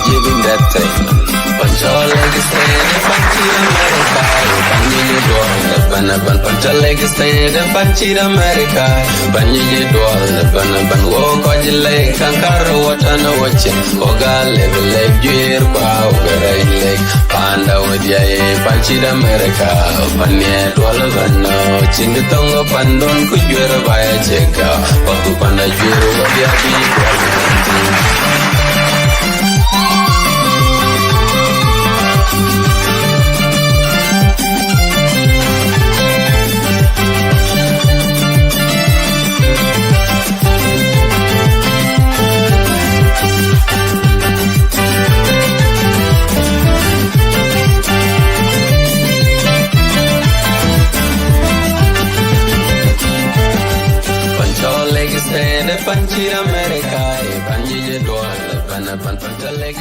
giving that thing. Control like stay the Panchi America. Banyi dual banaban control like stay the Panchi America. Banyi dual banaban wo kojile kankaro watana wache. Oga level like gear kwa uberai like panda wadiya Panchi America. Banyi dual bana chingitongo pandon kujwera baya cheka. Paku panda jwera wadiya di Panchi America, Banyi dual, Banaban Pantalek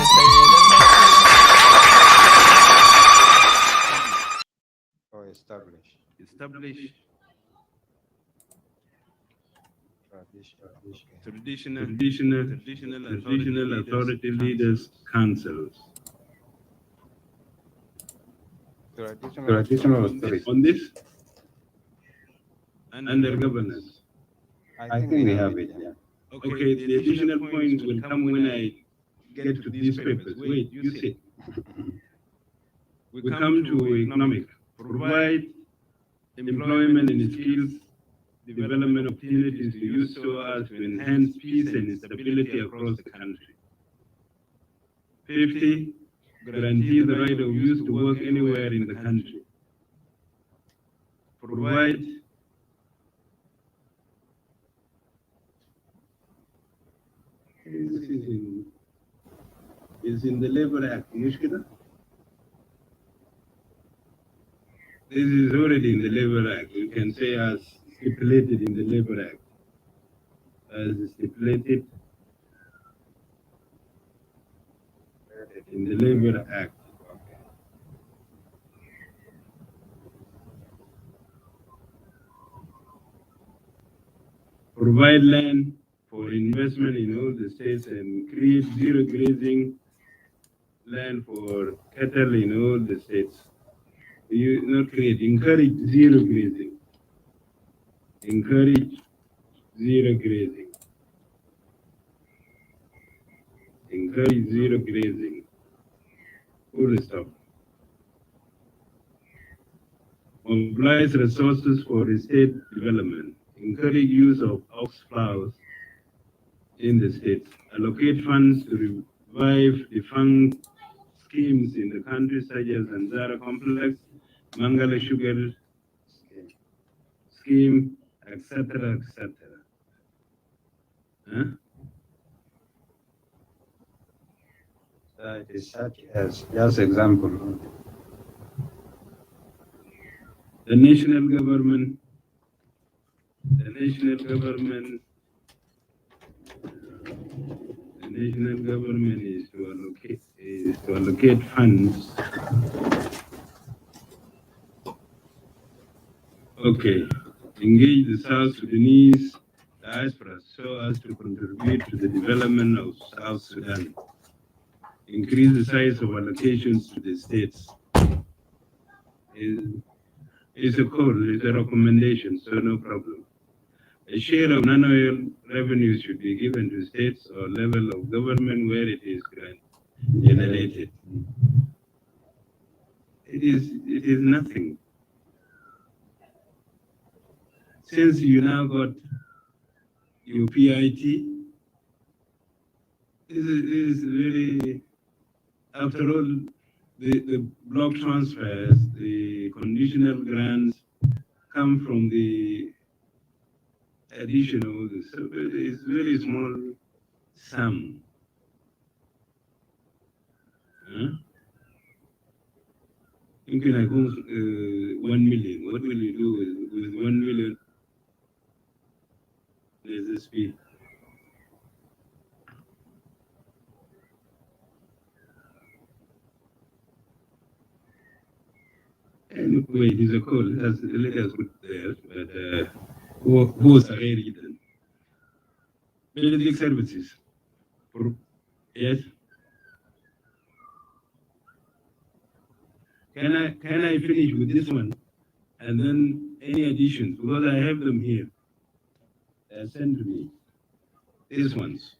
or establish. Traditional authority leaders councils. Traditional authority. On this, under governance. I think we have it, yeah. Okay, the additional points will come when I get to these papers. Wait, you see. We come to economic. Provide employment and skills development opportunities to use so as to enhance peace and stability across the country. 50. Guarantee the right of youth to work anywhere in the country. Provide is in the Labor Act. This is already in the Labor Act. You can say as stipulated in the Labor Act. As stipulated in the Labor Act. Provide land for investment in all the states and create zero grazing land for cattle in all the states. You not create, encourage zero grazing. Encourage zero grazing. Encourage zero grazing. Full stop. Mobilize resources for estate development. Encourage use of ox plows in the states. Allocate funds to revive defunct schemes in the country such as Anzara Complex, Mangala Sugar Scheme, etc., etc. Huh? It is such as just example. The national government is to allocate funds. Okay, engage the South Sudanese diaspora so as to contribute to the development of South Sudan. Increase the size of allocations to the states. It's a call, it's a recommendation, so no problem. A share of non-oil revenue should be given to states or level of government where it is generated. It is nothing. Since you now got your PIT, this is really, after all, the block transfers, the conditional grants come from the additional, so it's very small sum. You can I go 1 million. What will you do with 1 million? There's this fee. Anyway, it is a call. Let us put there. But who's a region? Basic services. Yes. Can I finish with this one? And then any additions, because I have them here. They're sent to me. These ones.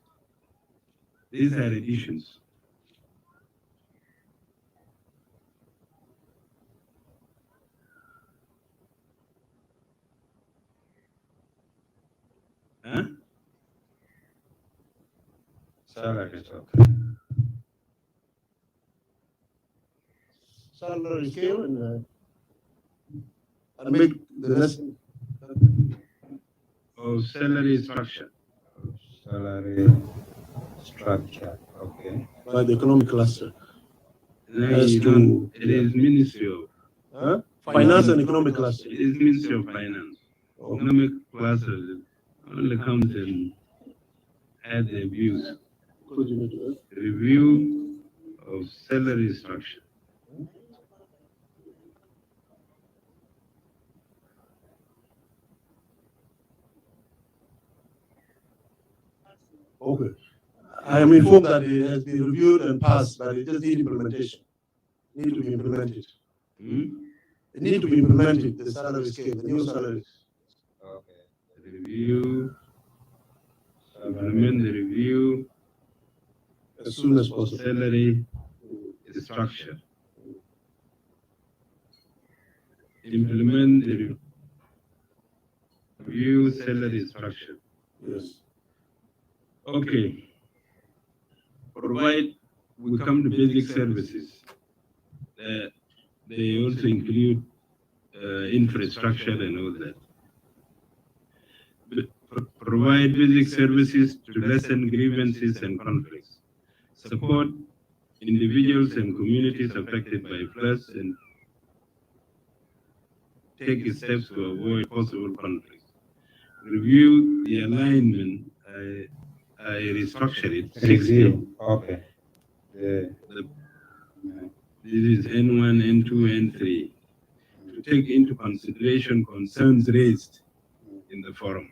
These are additions. Huh? Salary, okay. Salary scale and make the rest. Of salary structure. Salary structure, okay. By the economic cluster. No, As you to- don't. It is Ministry of Finance and economic cluster. It is Ministry of Finance. Oh. Economic cluster only comes and add the views. Could you make it? Review of salary structure. Okay. I am informed that it has been reviewed and passed, but it just needs implementation. Need to be implemented. Hmm? It need to be implemented, the salary scale, the new salaries. Okay. Review, implement the review As soon as possible. salary structure. Implement the review salary structure. Yes. Okay. Provide, we come to basic services. They also include infrastructure and all that. Provide basic services to lessen grievances and conflicts. Support individuals and communities affected by floods and take steps to avoid possible conflicts. Review the alignment. I restructured it. 6A. Review, okay. This is N1, N2, N3. To take into consideration concerns raised in the forum.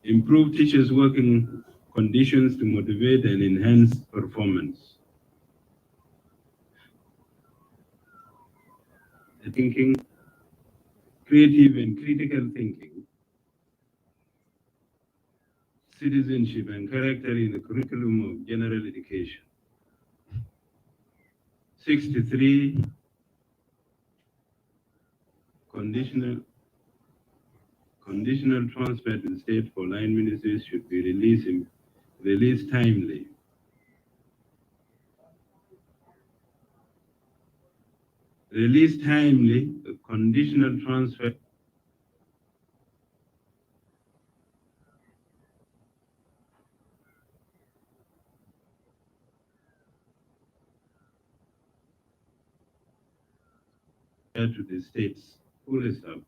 Improve teachers' working conditions to motivate and enhance performance. Thinking, creative and critical thinking, citizenship and character in the curriculum of general education. 63, conditional transfer to the state for line ministries should be released timely. Release timely, conditional transfer to the states. Full stop.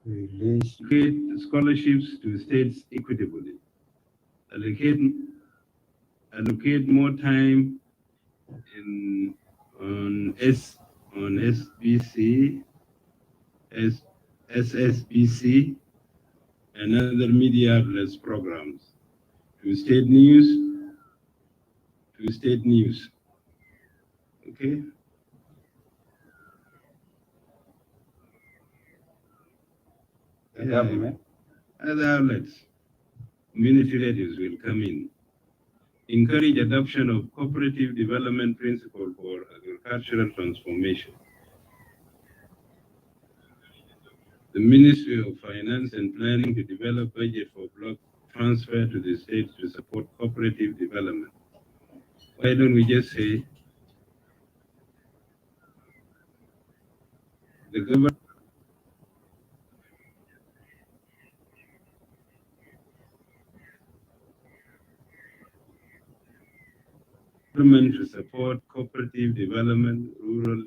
Release. Create scholarships to states equitably. Allocate more time on SBC, SSBC, and other media outlets programs to state news. Okay. The government. Other outlets, community radios will come in. Encourage adoption of cooperative development principle for agricultural transformation. The Ministry of Finance and Planning to develop budget for block transfer to the states to support cooperative development. Why don't we just say the government to support cooperative development, rural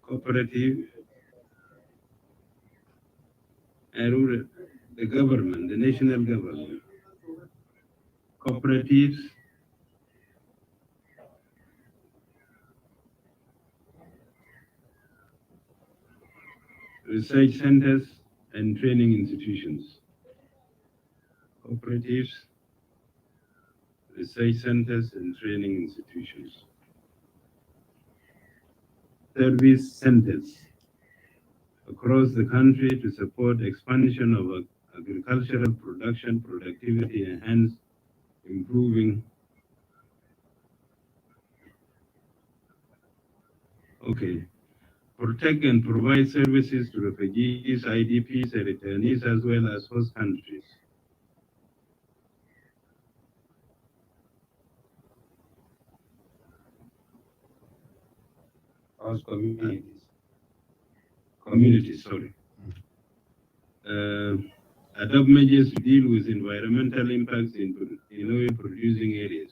cooperative, and the government, the national government, cooperatives, research centers, and training institutions. Cooperatives, research centers, and training institutions. Service centers across the country to support expansion of agricultural production, productivity, and hence improving. Okay. Protect and provide services to refugees, IDPs, and returnees, as well as host countries. Host communities. Communities, sorry. Adopt measures to deal with environmental impacts in oil-producing areas.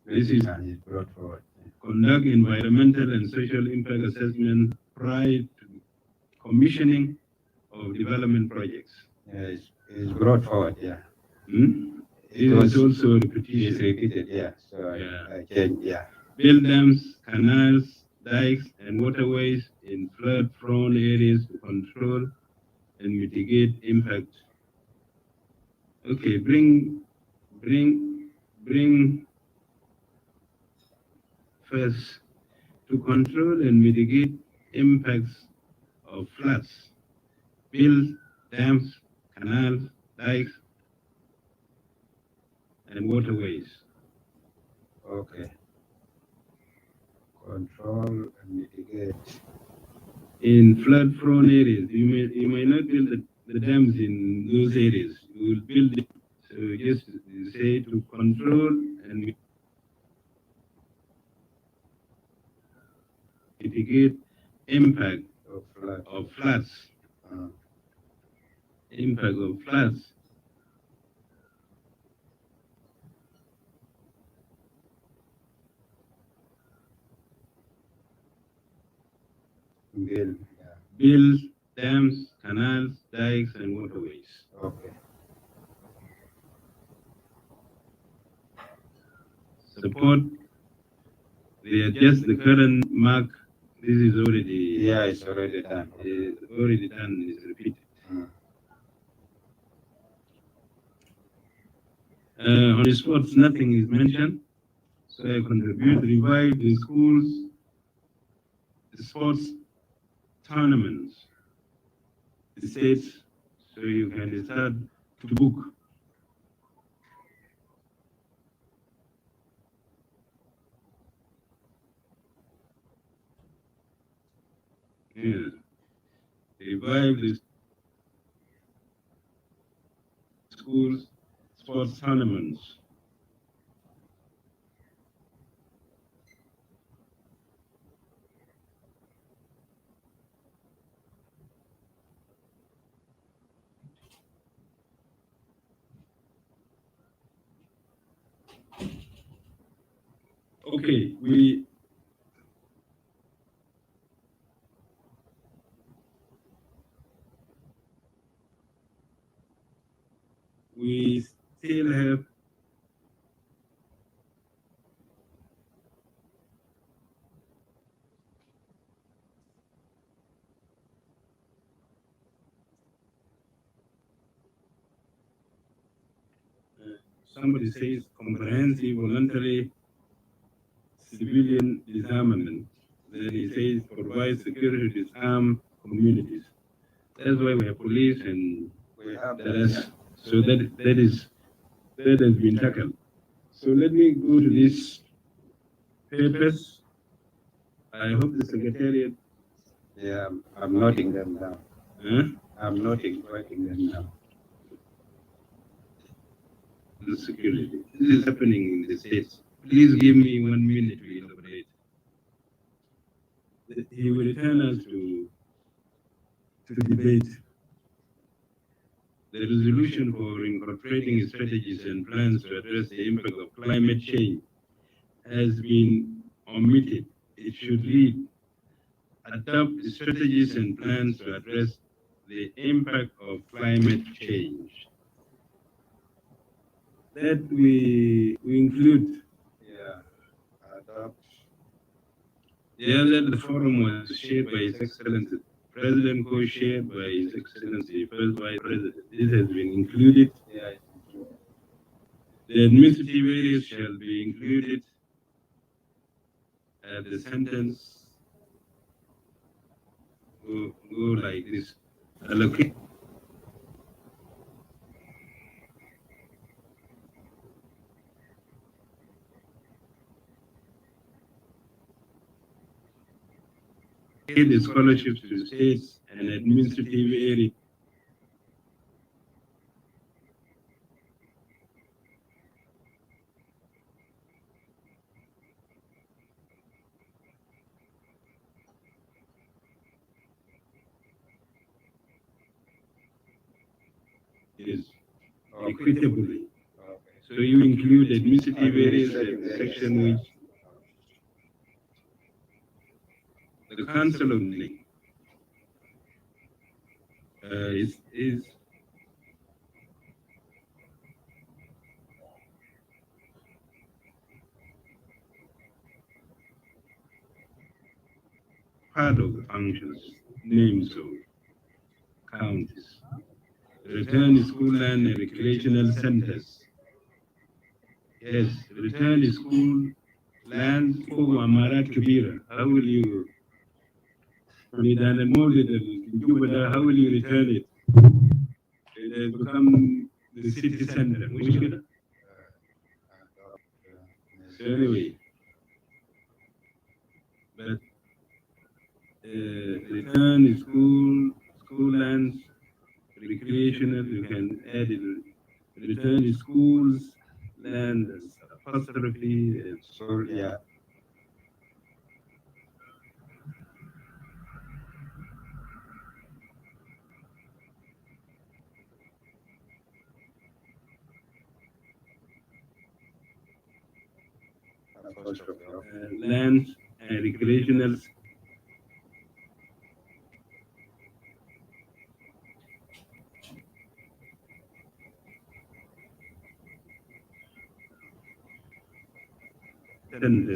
This is brought forward. conduct environmental and social impact assessment prior to commissioning of development projects. Yeah, it's brought forward, yeah. It was also It's repetition. repeated, yeah. So Yeah. I changed, yeah. Build dams, canals, dikes, and waterways in flood-prone areas to control and mitigate impact. Okay, bring first to control and mitigate impacts of floods. Build dams, canals, dikes, and waterways. Okay. Control and mitigate. In flood-prone areas, you may not build the dams in those areas. You will build it. So just say to control and mitigate impact of floods. Impact of floods. Build dams, canals, dikes, and waterways. Okay. Support the current mark. This is already. Yeah, it's already done. Already done. It's repeated. On the sports, nothing is mentioned. So I contribute, revive the schools, the sports tournaments, the states, so you can start to book. Yeah. Revive the schools, sports tournaments. Okay, we still have somebody says comprehensive voluntary civilian disarmament. Then he says provide security to disarm communities. That's why we have police and We have the rest. So that has been tackled. So let me go to these papers. I hope the secretariat. Yeah, I'm noting them down. Huh? I'm writing them down. The security. This is happening in the states. Please give me 1 minute to elaborate. He will return us to debate. The resolution for incorporating strategies and plans to address the impact of climate change has been omitted it should read, adopt strategies and plans to address the impact of climate change. That we include. Adopt. The forum was chaired by His Excellency President, co-chaired by His Excellency First Vice President. This has been included. The administrative areas shall be included at the sentence. Go like this. Allocate. The scholarships to states and administrative area. Is equitably. So you include administrative areas in the section which the Council of NIC is part of the functions, names of counties. Return school land and recreational centers. Yes, return school land for Amarat Kabira. How will you? How will you return it? It has become the city center. So anyway, but return school lands, recreational, you can add it. Return schools, land, apostrophe, So, yeah. lands and recreational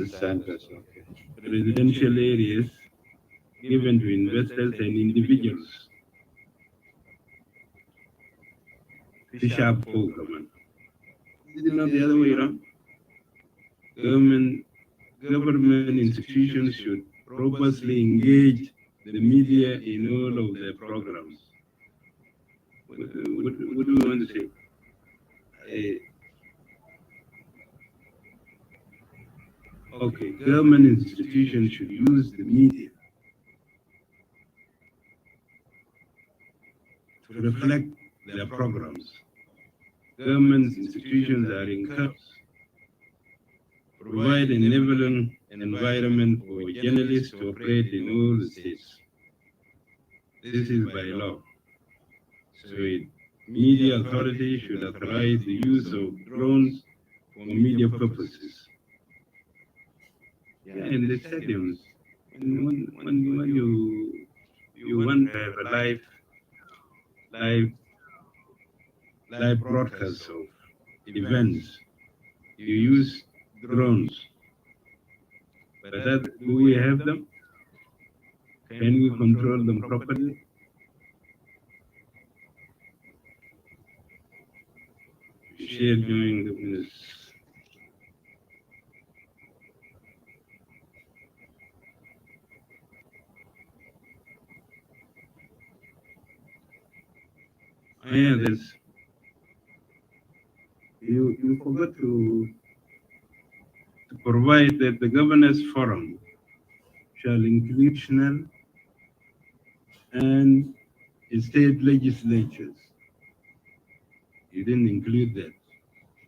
centers, residential areas given to investors and individuals. Sharp government. This is not the other way around. Government institutions should robustly engage the media in all of their programs. What do you want to say? Okay, government institutions should use the media to reflect their programs. Government institutions are encouraged to provide an enabling environment for journalists to operate in all the states. This is by law. So media authorities should authorize the use of drones for media purposes. Yeah, in the stadiums, when you want to have a live broadcast of events, you use drones. But do we have them? Can we control them properly? Share during the minutes. Yeah, you forgot to provide that the governors forum shall include national and state legislatures. You didn't include that.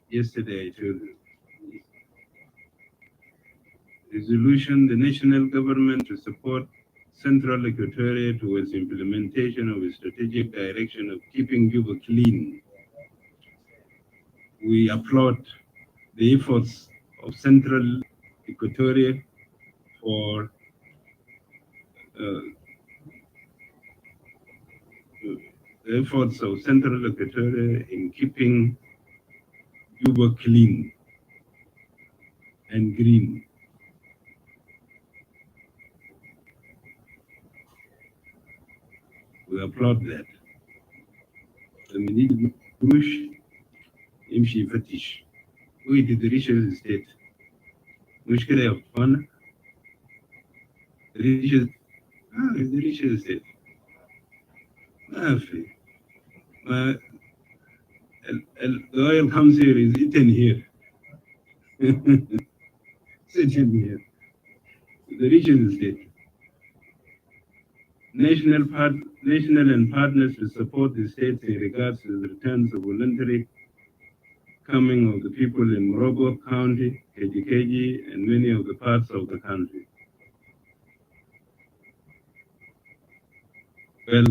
Yesterday I told you. Resolution, the national government to support Central Equatoria towards implementation of a strategic direction of keeping Juba clean. We applaud the efforts of Central Equatoria for the efforts of Central Equatoria in keeping Juba clean and green. We applaud that. We need push يمشي يفتش ويدريش الستيت مشكلة يا اخوانا يدريش الستيت ما في ما the oil comes here is eaten here sitting here the region state national and partners to support the states in regards to the returns of voluntary coming of the people in Morobo County, KGKG, and many of the parts of the country. Well,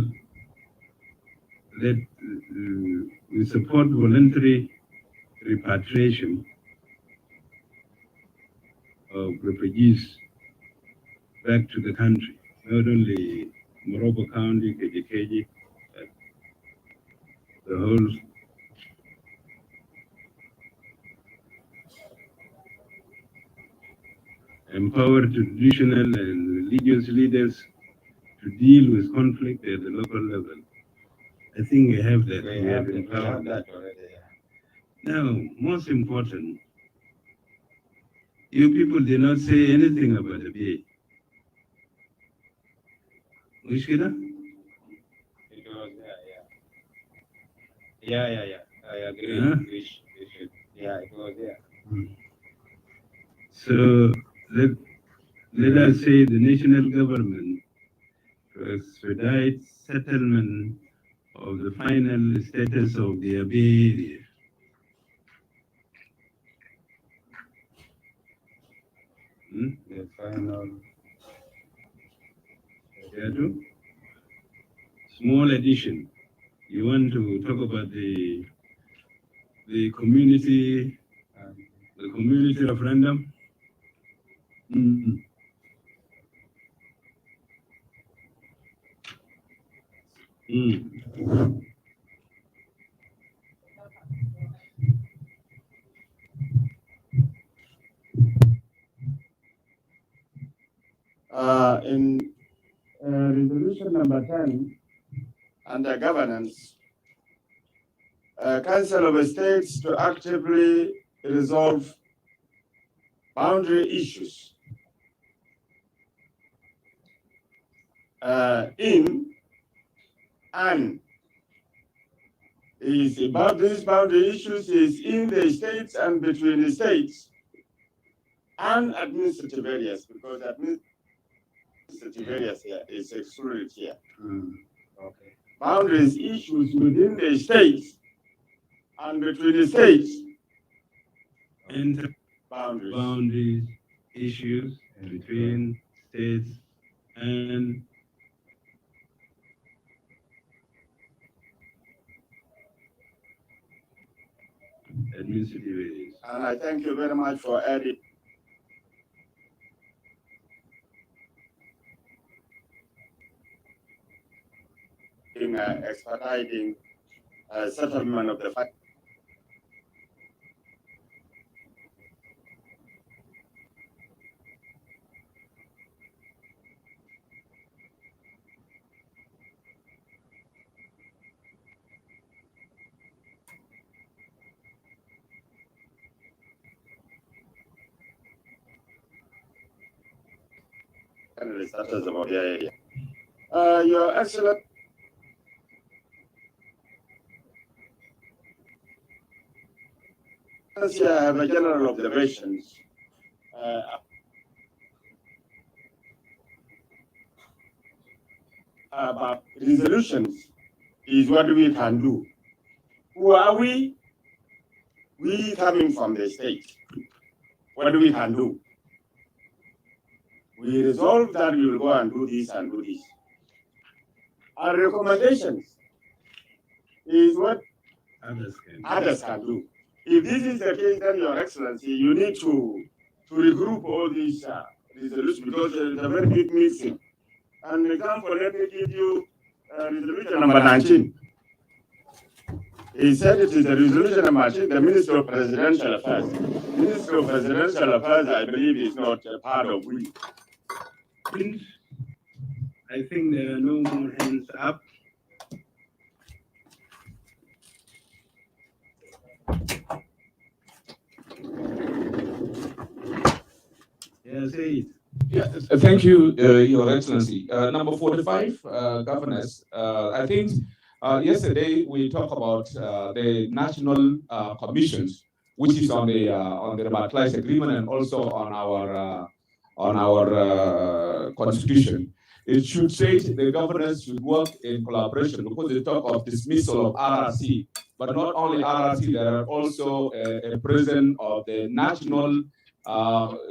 we support voluntary repatriation of refugees back to the country, not only Morobo County, KGKG, but the whole empower traditional and religious leaders to deal with conflict at the local level. I think we have that. We have that already. Now, most important, you people did not say anything about the BA. Mushkila? It was there, yeah. I agree. Huh? We should. Yeah, it was there. So let us say the national government to expedite settlement of the final status of the Abbey area. The final. Small addition. You want to talk about the community referendum? In resolution number 10, under governance, Council of States to actively resolve boundary issues in and is about these boundary issues is in the states and between the states and administrative areas, because administrative areas here is excluded here. Okay. Boundaries issues within the states and between the states And boundaries issues between states and administrative areas. And I thank you very much for adding expediting settlement of the fact. The status of the area. Your Excellency, I have a general observations about resolutions is what we can do. Who are we? We coming from the state. What we can do? We resolve that we will go and do this and do this. Our recommendations is what others can do. If this is the case, then Your Excellency, you need to regroup all these resolution because there is a very big missing. An example, let me give you resolution number 19. He said it is a resolution number 19, the Ministry of Presidential Affairs. Ministry of Presidential Affairs, I believe, is not a part of we. I think there are no more hands up. Yeah, say it. Yeah, thank you, Your Excellency. Number 45, governors. I think yesterday we talked about the national commissions, which is on the Revitalized agreement and also on our constitution. It should say the governors should work in collaboration because they talk of dismissal of RRC, but not only RRC, there are also a president of the national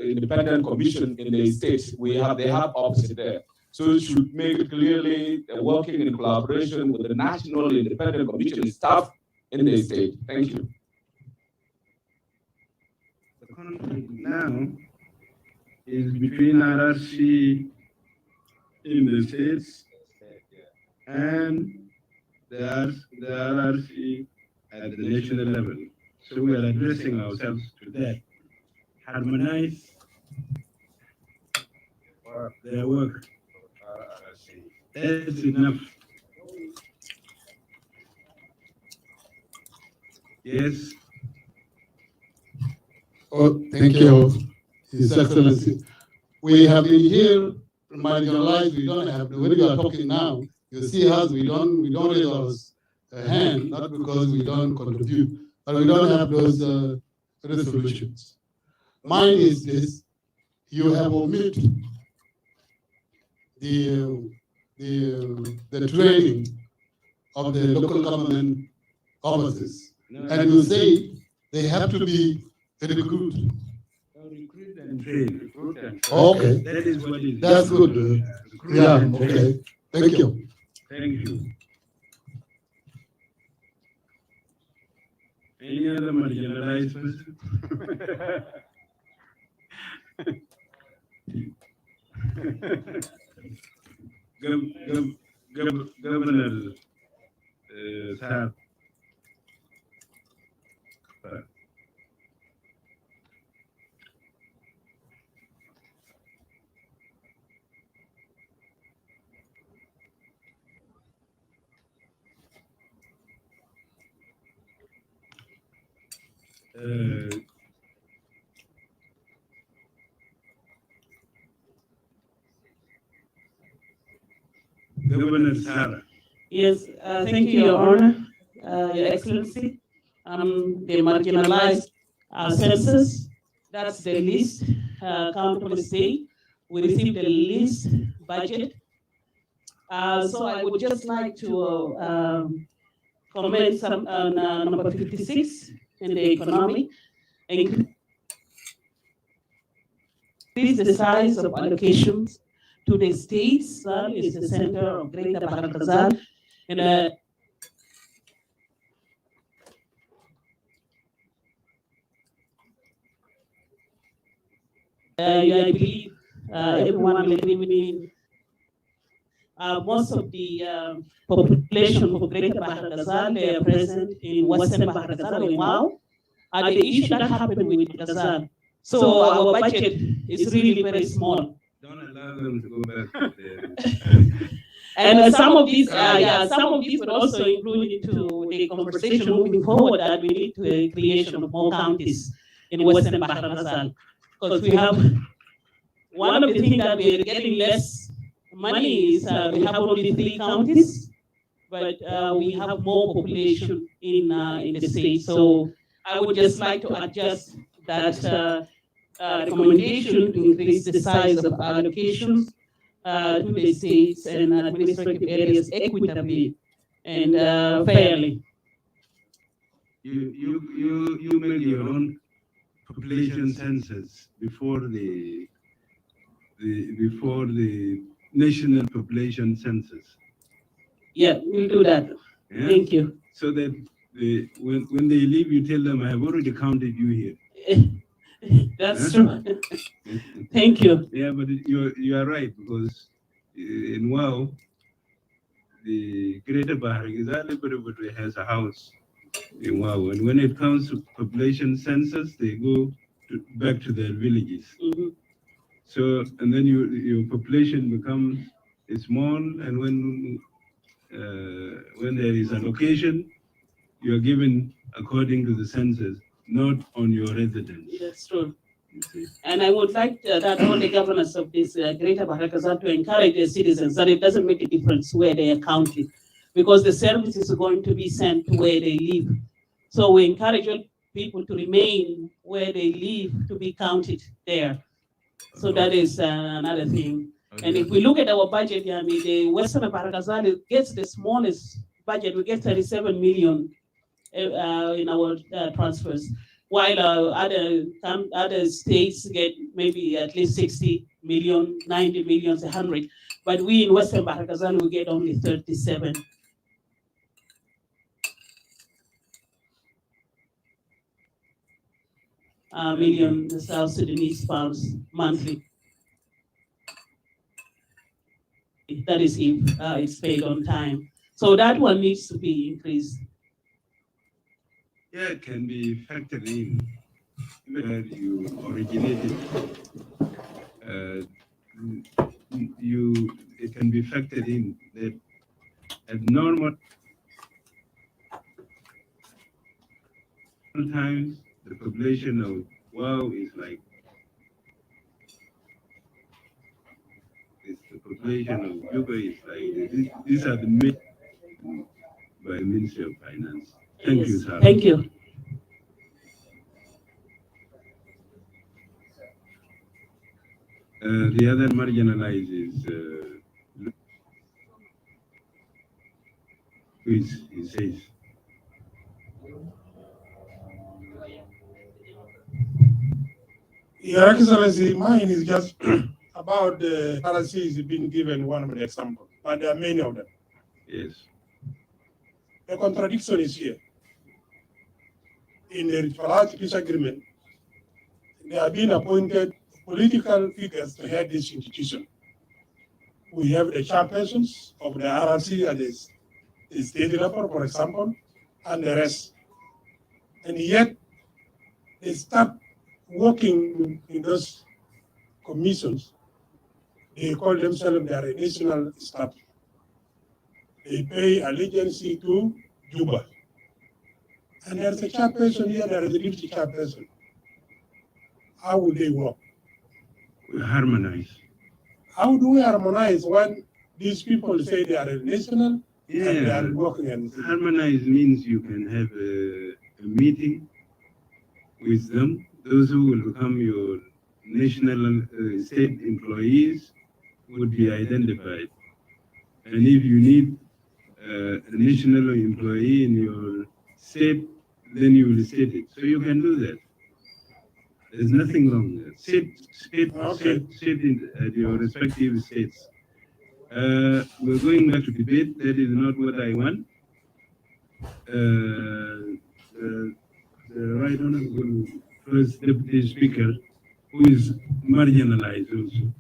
independent commission in the states. They have opposite there. So it should make it clearly working in collaboration with the national independent commission staff in the state. Thank you. The conflict now is between RRC in the states and the RRC at the national level. So we are addressing ourselves to that. Harmonize their work. That's enough. Yes. Oh, thank you, His Excellency. We have been here marginalized. We don't have, when you are talking now, you see us, we don't raise our hand, not because we don't contribute, but we don't have those resolutions. Mine is this: you have omitted the training of the local government officers, and you say they have to be recruited. Recruit and train. Okay, That is what it is. that's good. Yeah, okay. Thank you. Thank you. Any other marginalized person? Governor Saab. Governor Sarah. Yes, thank you, Your Honor, Your Excellency. The marginalized census, that's the list, countable state. We received the list budget. So I would just like to comment some on number 56 in the economic. Increase the size of allocations to the states. Is the center of Greater Bahar Ghazal, and I believe everyone will agree with me. Most of the population of Greater Bahar Ghazal, they are present in Western Bahar Ghazal and Wow. The issue that happened with Ghazal. So our budget is really very small. Don't allow them to go back there. And some of these would also include into the conversation moving forward that we need to a creation of more counties in Western Bahar Ghazal. Because we have, one of the things that we're getting less money is we have only 3 counties, but we have more population in the state. So I would just like to adjust that recommendation to increase the size of allocations to the states and administrative areas equitably and fairly. You make your own population census before the national population census. Yeah, we'll do that. Yeah? Thank you. So that when they leave, you tell them, I have already counted you here. That's true. Thank you. Yeah, but you are right, because in Wow, the Greater Bahrain everybody has a house in Wow, and when it comes to population census, they go back to their villages. Mhm. So, and then your population becomes small, and when there is allocation, you are given according to the census, not on your residence. That's true. You see. And I would like that all the governors of this Greater Barakazal to encourage their citizens that it doesn't make a difference where they are counted, because the service is going to be sent to where they live. So we encourage all people to remain where they live to be counted there. So that is another thing. And if we look at our budget, I mean, the Western Barakazal gets the smallest budget. We get 37 million in our transfers, while other states get maybe at least 60 million, 90 million, 100. But we in Western Barakazal, we get only 37. Million South Sudanese pounds monthly. That is if it's paid on time. So that one needs to be increased. Yeah, it can be factored in where you originated. It can be factored in that at normal times the population of Wow is like the population of Juba is like these are the made by the Ministry of Finance. Thank you, sir. Thank you. The other marginalized is Luis, he says. Your Excellency, mine is just about the policies being given one of the examples, but there are many of them. Yes. The contradiction is here. In the Revitalized peace agreement, they have been appointed political figures to head this institution. We have the chairpersons of the RRC at the state level, for example, and the rest. And yet, they start working in those commissions. They call themselves their national staff. They pay allegiance to Juba. And there's a chairperson here, there is a deputy chairperson. How will they work? We harmonize. How do we harmonize when these people say they are national and they are working? And harmonize means you can have a meeting with them. Those who will become your national state employees would be identified. And if you need a national employee in your state, then you will state it. So you can do that. There's nothing wrong there. Sit at your respective states. We're going back to debate. That is not what I want. The right honorable first deputy speaker, who is marginalized also.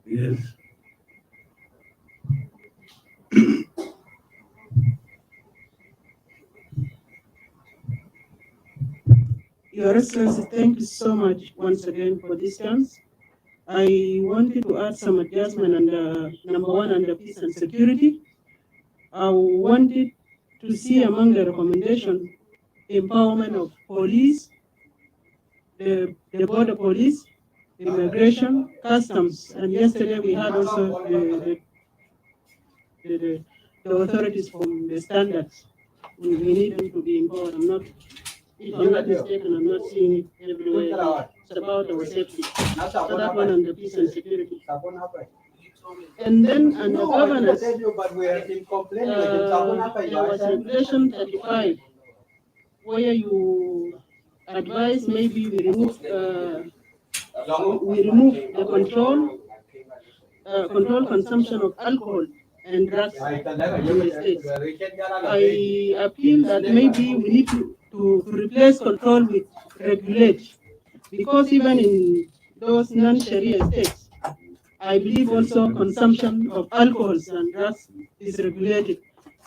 Yes. Your Excellency, thank you so much once again for this chance. I wanted to add some adjustment under number 1 under peace and security. I wanted to see among the recommendations empowerment of police, the border police, immigration, customs, and yesterday we had also the authorities from the standards. We need them to be empowered. If I'm not mistaken, I'm not seeing it everywhere. It's about our safety. So that one under peace and security. And then under governance, there was Regulation 35, where you advise maybe we remove the control consumption of alcohol and drugs in the states. I appeal that maybe we need to to replace control with regulate, because even in those non-Sharia states, I believe also consumption of alcohols and drugs is regulated,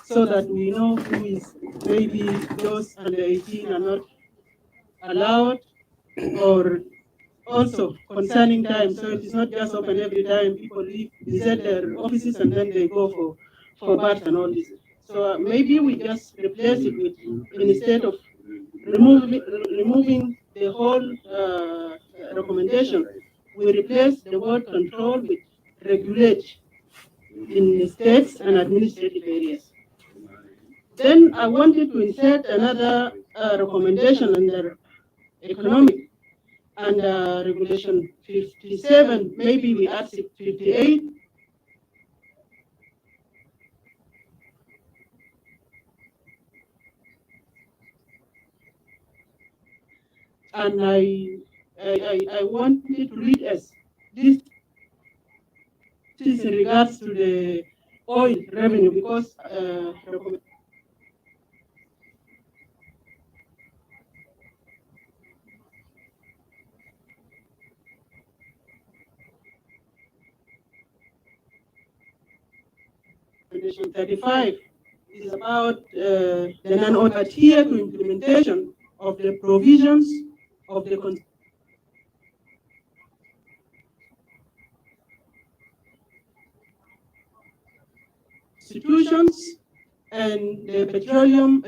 so that we know who is, maybe those under 18 are not allowed, or also concerning time. So it is not just open every time. People leave, visit their offices, and then they go for bars and all this. So maybe we just replace it with, instead of removing the whole recommendation, we replace the word control with regulate in states and administrative areas. Then I wanted to insert another recommendation under economic, under regulation 57, maybe we add 58. And I wanted to read as this is in regards to the oil revenue, because recommendation 35 is about the non-adhere to implementation of the provisions of the constitutions and the Petroleum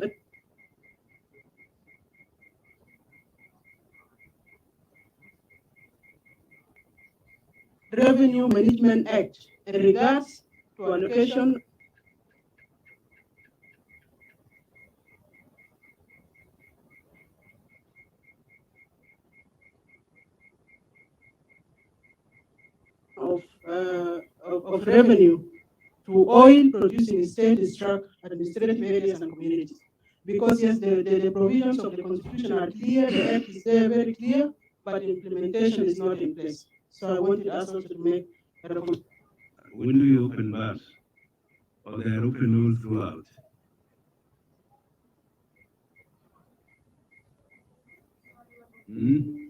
Revenue Management Act in regards to allocation of revenue to oil producing states, struck administrative areas and communities. Because yes, the provisions of the constitution are clear, the act is there very clear, but implementation is not in place. So I wanted us also to make a recommendation. When do you open bars? Or they are open all throughout? Hmm?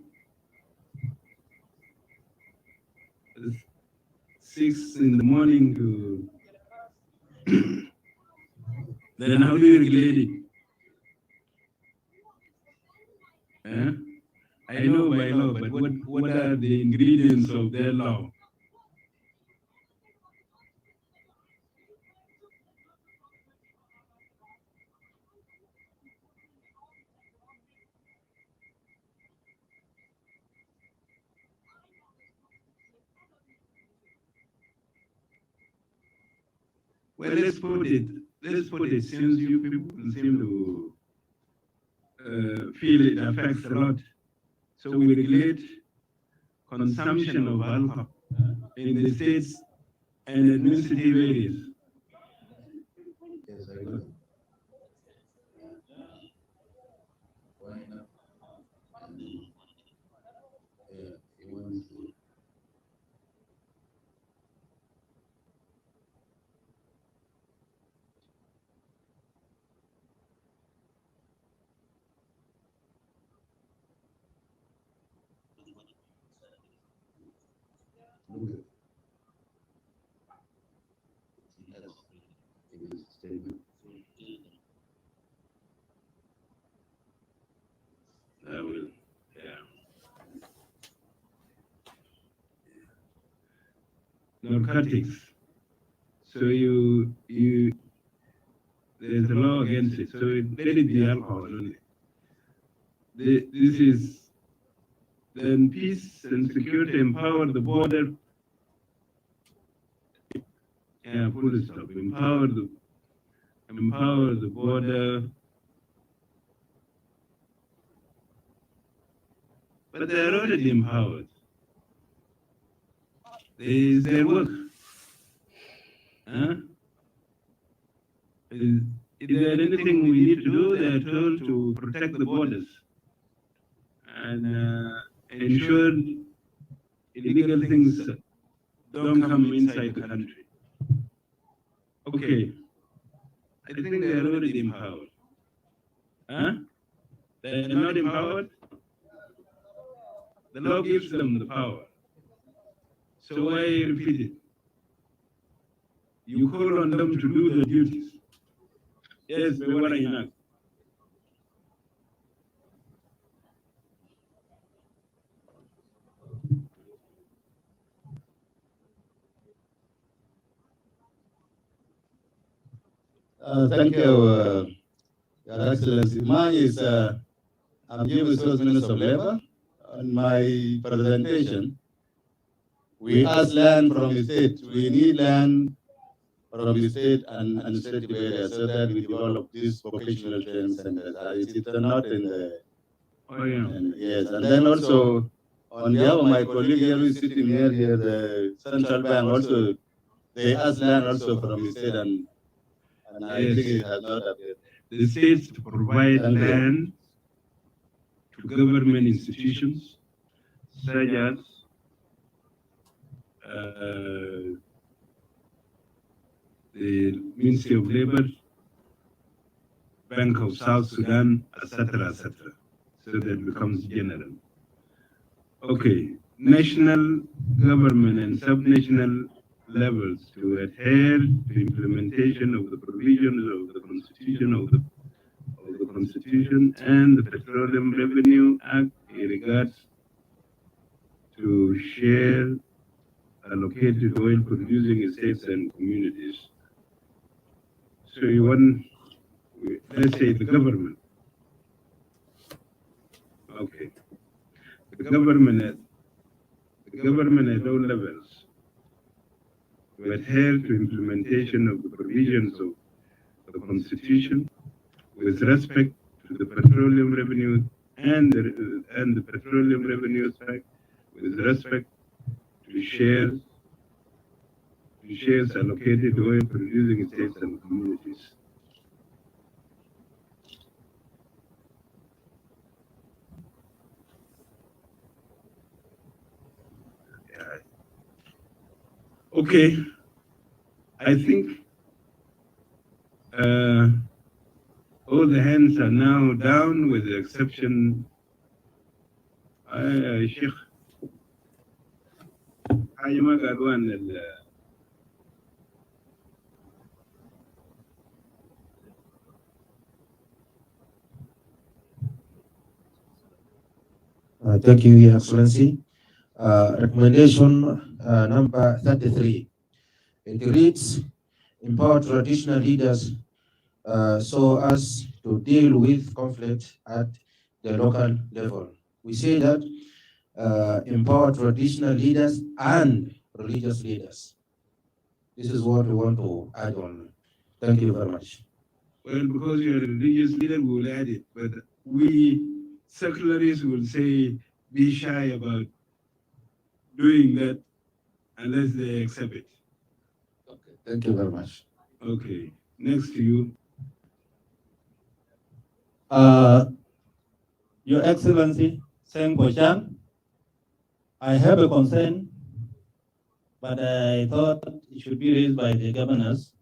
6 in the morning to then how do you regulate it? Eh? I know by law, but what are the ingredients of their law? Well, let's put it, since you people seem to feel it affects a lot. So we regulate consumption of alcohol in the states and administrative areas. Yes, I got it. Why not? He wants to. Look at in his statement. I will, yeah. Narcotics. So there's a law against it. So let it be alcohol only. This is then peace and security empower the border. Yeah, full stop. Empower the border. But they are already empowered. Is their work. Huh? Is there anything we need to do? They are told to protect the borders and ensure illegal things don't come inside the country. Okay. I think they are already empowered. Huh? They're not empowered. The law gives them the power. So why repeat it? You call on them to do their duties. Yes, they were enough. Thank you, Your Excellency. Mine is, I'm James First Minister of Labor. On my presentation, we ask land from the state. We need land from the state and administrative areas so that we develop these vocational training centers. It's not in the, yes, and then also on behalf of my colleague here who is sitting near here, the central bank also, they ask land also from the state and I think it has not appeared. The states to provide land to government institutions such as the Ministry of Labor, Bank of South Sudan, etc., etc., so that it becomes general. Okay, national government and sub-national levels to adhere to implementation of the provisions of the Constitution and the Petroleum Revenue Act in regards to share allocated oil producing states and communities. So you want, let's say the government. Okay. The government at all levels to adhere to implementation of the provisions of the Constitution with respect to the Petroleum Revenue and the Petroleum Revenue Act with respect to shares allocated to oil producing states and communities. Okay, I think all the hands are now down with the exception Sheikh Hajima Gadwan. Thank you, Your Excellency. Recommendation number 33. It reads, empower traditional leaders so as to deal with conflict at the local level. We say that empower traditional leaders and religious leaders. This is what we want to add on. Thank you very much. Well, because you're a religious leader, we will add it. But we secularists will say, be shy about doing that unless they accept it. Okay, thank you very much. Okay, next to you. Your Excellency, Seng Koshan, I have a concern, but I thought it should be raised by the governors.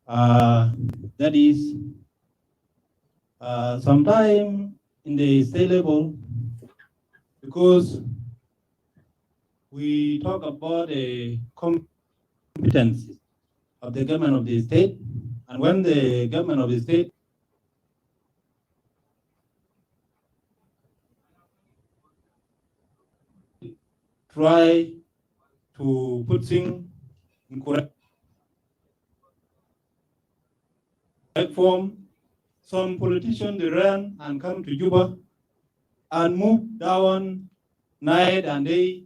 That is, sometime in the state level, because we talk about the competence of the government of the state, and when the government of the state try to put things in correct form, some politicians they run and come to Juba and move down night and day.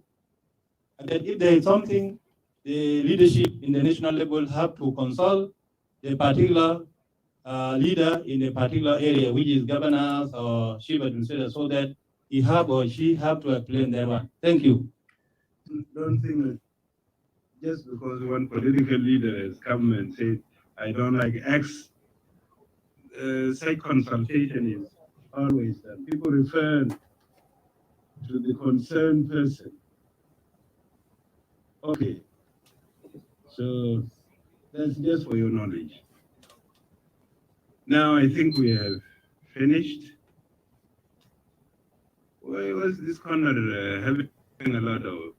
And then if there is something, the leadership in the national level have to consult the particular leader in a particular area, which is governors or chief administrator, so that he have or she have to explain their one. Thank you. Don't think that just because one political leader has come and said, I don't like X, such consultation is always done. People refer to the concerned person. Okay, so that's just for your knowledge. Now I think we have finished. why was this corner having a lot of?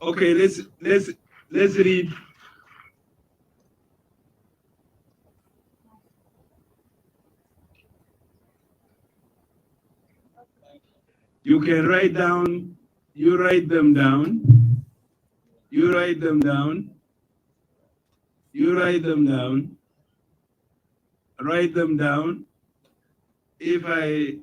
Okay, let's read. You can write down. You write them down. You write them down. You write them down. Write them down. If I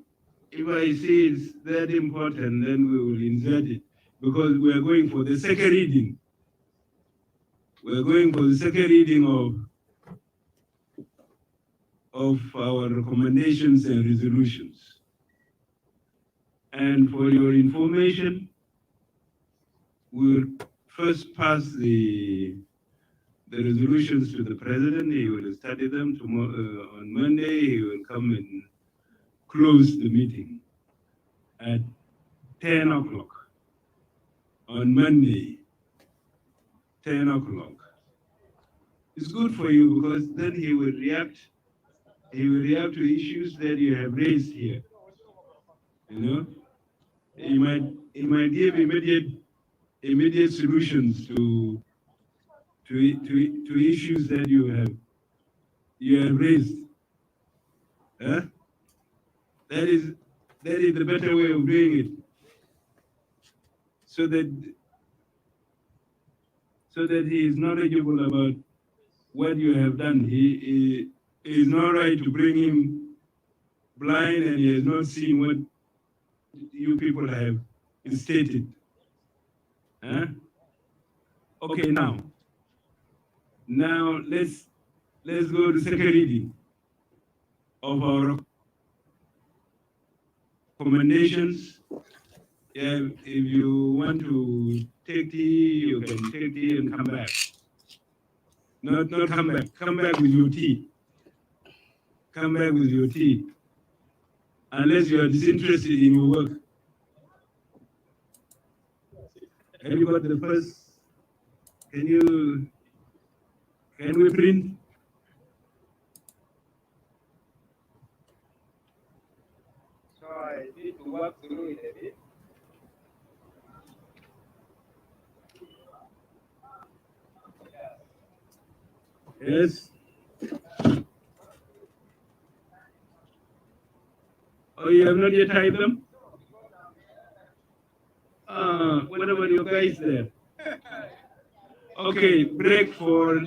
see it's that important, then we will insert it because we are going for the second reading. We're going for the second reading of our recommendations and resolutions. And for your information, we'll first pass the resolutions to the president. He will study them tomorrow. On Monday, he will come and close the meeting at 10 o'clock. On Monday, 10 o'clock. It's good for you because then he will react. He will react to issues that you have raised here. You know, he might give immediate solutions to issues that you have raised. Huh? That is the better way of doing it. So that he is knowledgeable about what you have done. He is not right to bring him blind and he has not seen what you people have stated. Huh? Okay, now let's go to second reading of our recommendations. Yeah, if you want to take tea, you can take tea and come back. Not come back. Come back with your tea. Come back with your tea. Unless you are disinterested in your work. Have you got the first? Can we print? So I need to work through it a bit. Yes. Oh, you have not yet typed them? What about your guys there? Okay, break for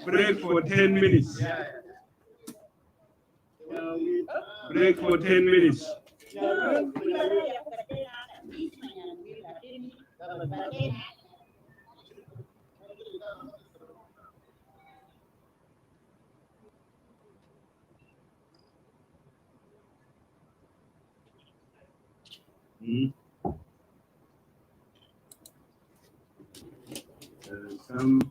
10 minutes. Break for 10 minutes. Some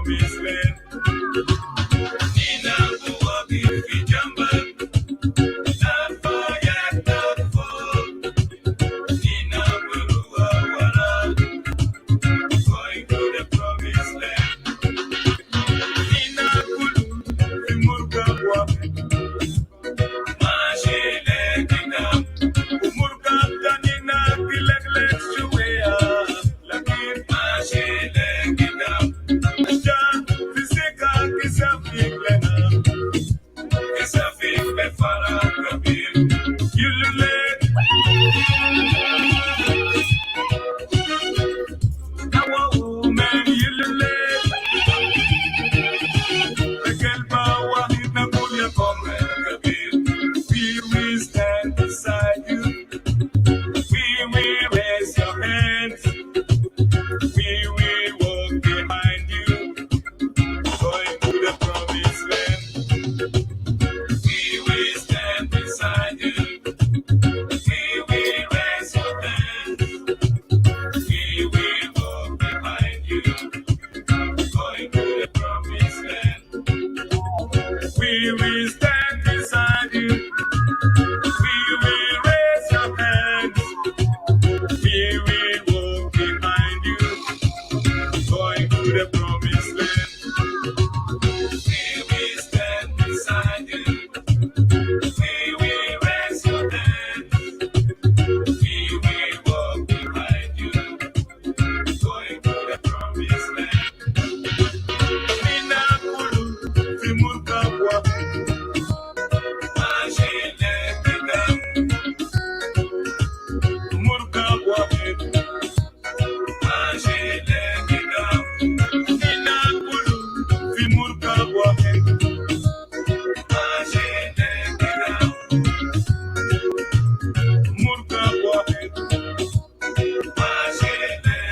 promised land. Nina Buwagi Vijamba, not fire, not fall. Nina Burua Wala, going to the promised land. Nina Kulu, Vimurka Mashele Kingdom, Umurka Tanina, Pileglet Shuea, Lucky Mashele Kingdom, Jan, Physica, Kisafik Lena, Kisafik Befara Kabir, Yululek, Nawa Woman, Yululek, Regelbawa, Nabulia Comrade Kabir, we will stand beside you. We will raise your hands. We will walk behind you, going to the promised land. We will stand beside you. We will raise your hands. We will walk behind you, going to the promised land. We will stand beside you. We will raise your hands. We will walk behind you, going to the promised land. We will stand beside you. We will raise your hands. We will walk behind you, going to the promised land. Nina Kulu, Vimurka Wahe, Mashele Kingdom, Murka Wahe, Mashele Kingdom. Nina Kulu, Vimurka Wahe, Mashele Kingdom, Murka Wahe, Mashele.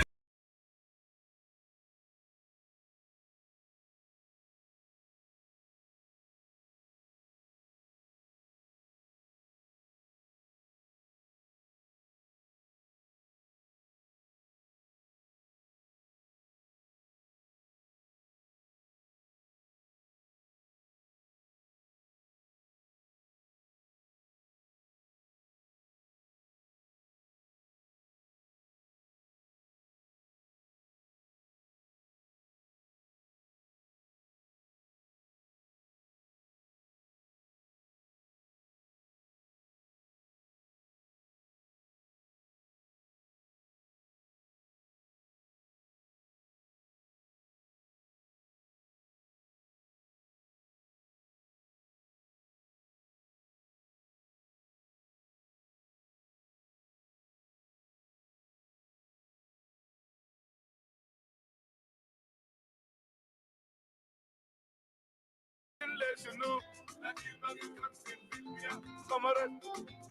Camarade,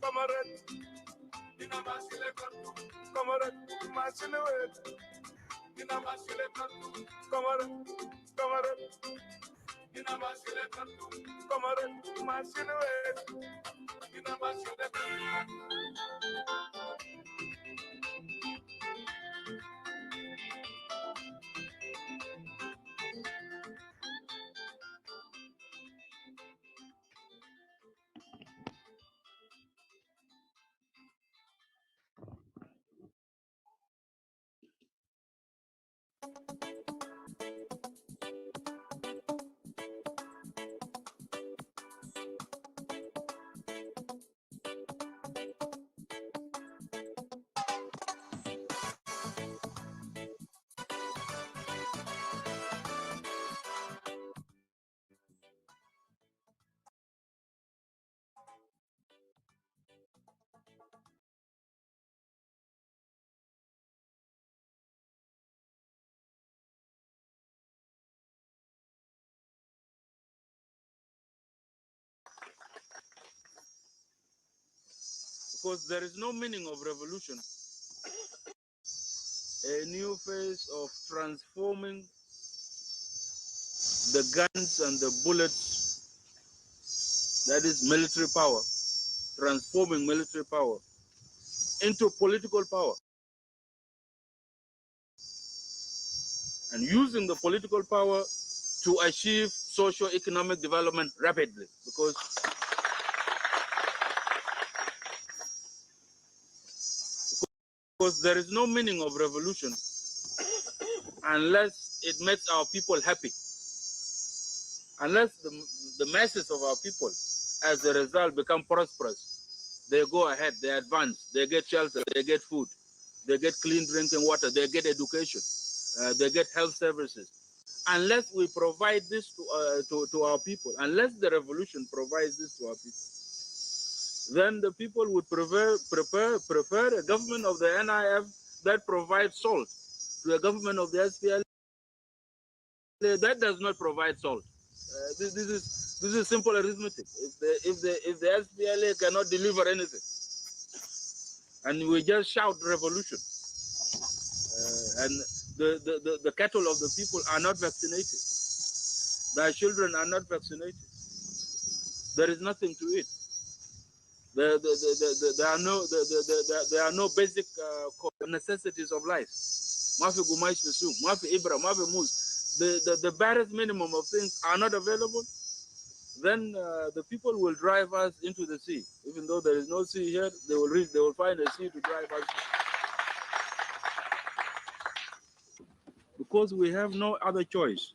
camarade, ina masile katu, camarade, masile wet, ina masile katu, camarade, camarade, ina masile katu, camarade, masile wet, ina masile katu. Because there is no meaning of revolution. A new phase of transforming the guns and the bullets, that is military power, transforming military power into political power. and using the political power to achieve socio-economic development rapidly. Because there is no meaning of revolution unless it makes our people happy. Unless the masses of our people, as a result, become prosperous, they go ahead, they advance, they get shelter, they get food, they get clean drinking water, they get education, they get health services. Unless we provide this to our people, unless the revolution provides this to our people, then the people would prefer a government of the NIF that provides salt to a government of the SPLA that does not provide salt. This is simple arithmetic. If the SPLA cannot deliver anything, and we just shout revolution, and the cattle of the people are not vaccinated, their children are not vaccinated, there is nothing to eat. There are no basic necessities of life. Mafi gumaish fesu, mafi ibra, mafi mus. The barest minimum of things are not available. Then the people will drive us into the sea. Even though there is no sea here, they will find a sea to drive us. Because we have no other choice.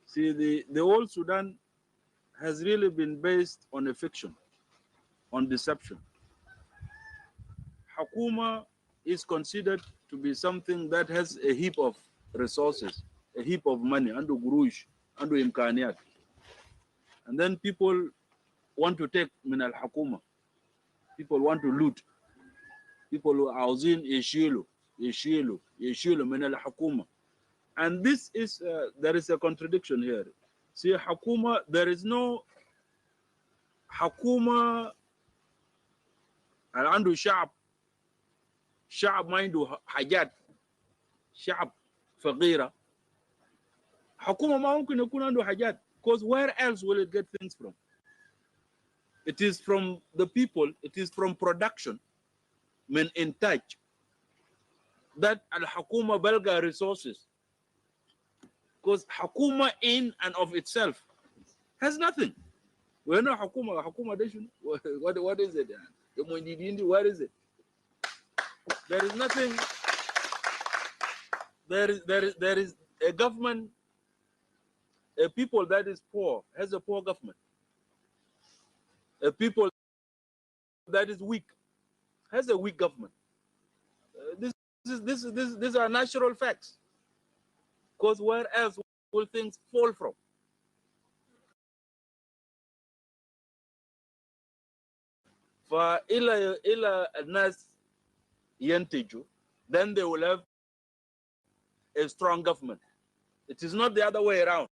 See, the old Sudan has really been based on a fiction, on deception. Hakuma is considered to be something that has a heap of resources, a heap of money, under gurush, under imkaniyat. And then people want to take min al Hakuma. People want to loot. People who are in Yeshilu min al Hakuma. And this is, there is a contradiction here. See, Hakuma, there is no Hakuma and andu Sha'ab mindu hajat, Sha'ab faqira. Hakuma ma mumkin yakun andu hajat, because where else will it get things from? It is from the people, it is from production, men in touch, that al-Hakuma belga resources. Because Hakuma in and of itself has nothing. We know Hakuma what is it? What is it? There is nothing. There is a government, a people that is poor has a poor government. A people that is weak has a weak government. These are natural facts. Because where else will things fall from? فإلى الناس ينتجوا, then they will have a strong government. It is not the other way around.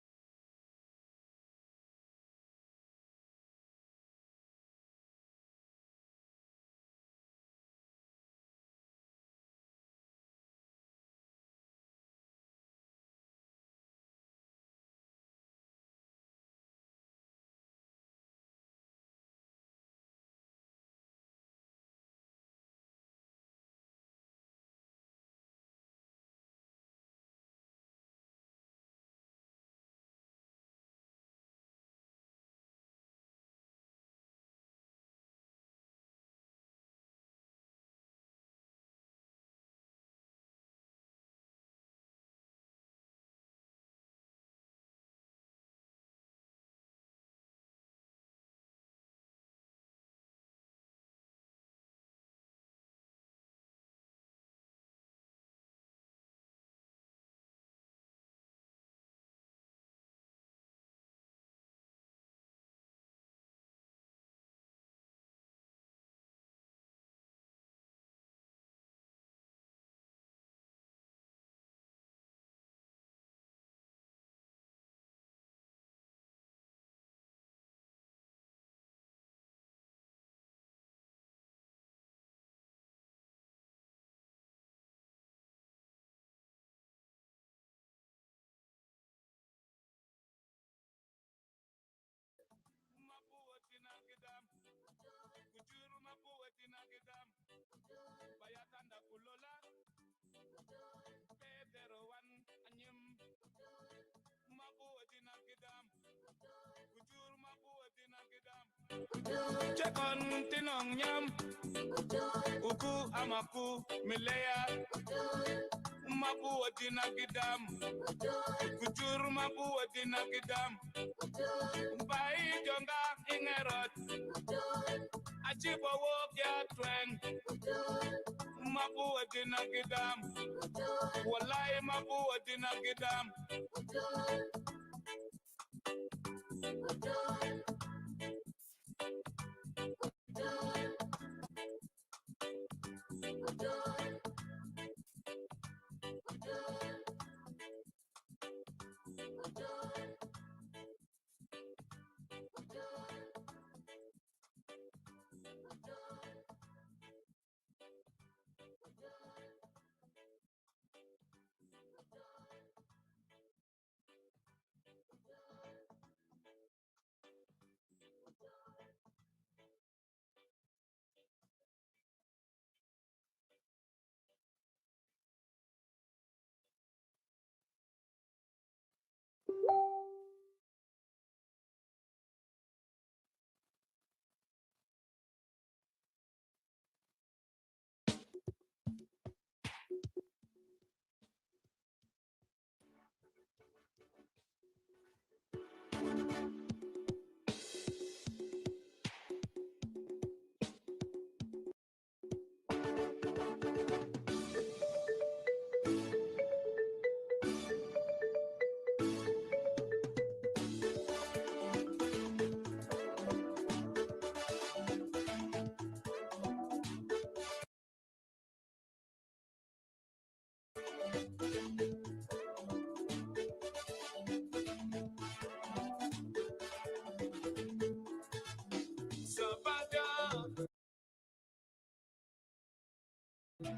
Chekon tinong nyam. Uku amaku milea. Mabu adina gidam. Kujur mabu adina gidam. Bai jonga ingerot. Achiba wok ya tweng. Mabu adina gidam. Walai mabu adina gidam.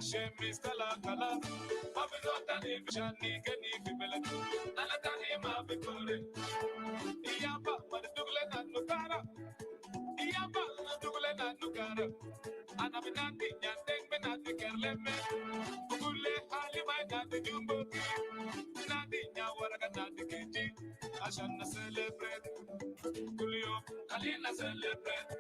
Shemis kala kala, mabizota ni vishani keni vibele, alatani mabikore. Iyaba madugle na nukara, iyaba madugle na nukara. Anaminati nyandeng menati kerleme, bugule hali mai nati jumboki, nati nyawaraga nati kiti. Ashana celebrate, kulio kalina celebrate.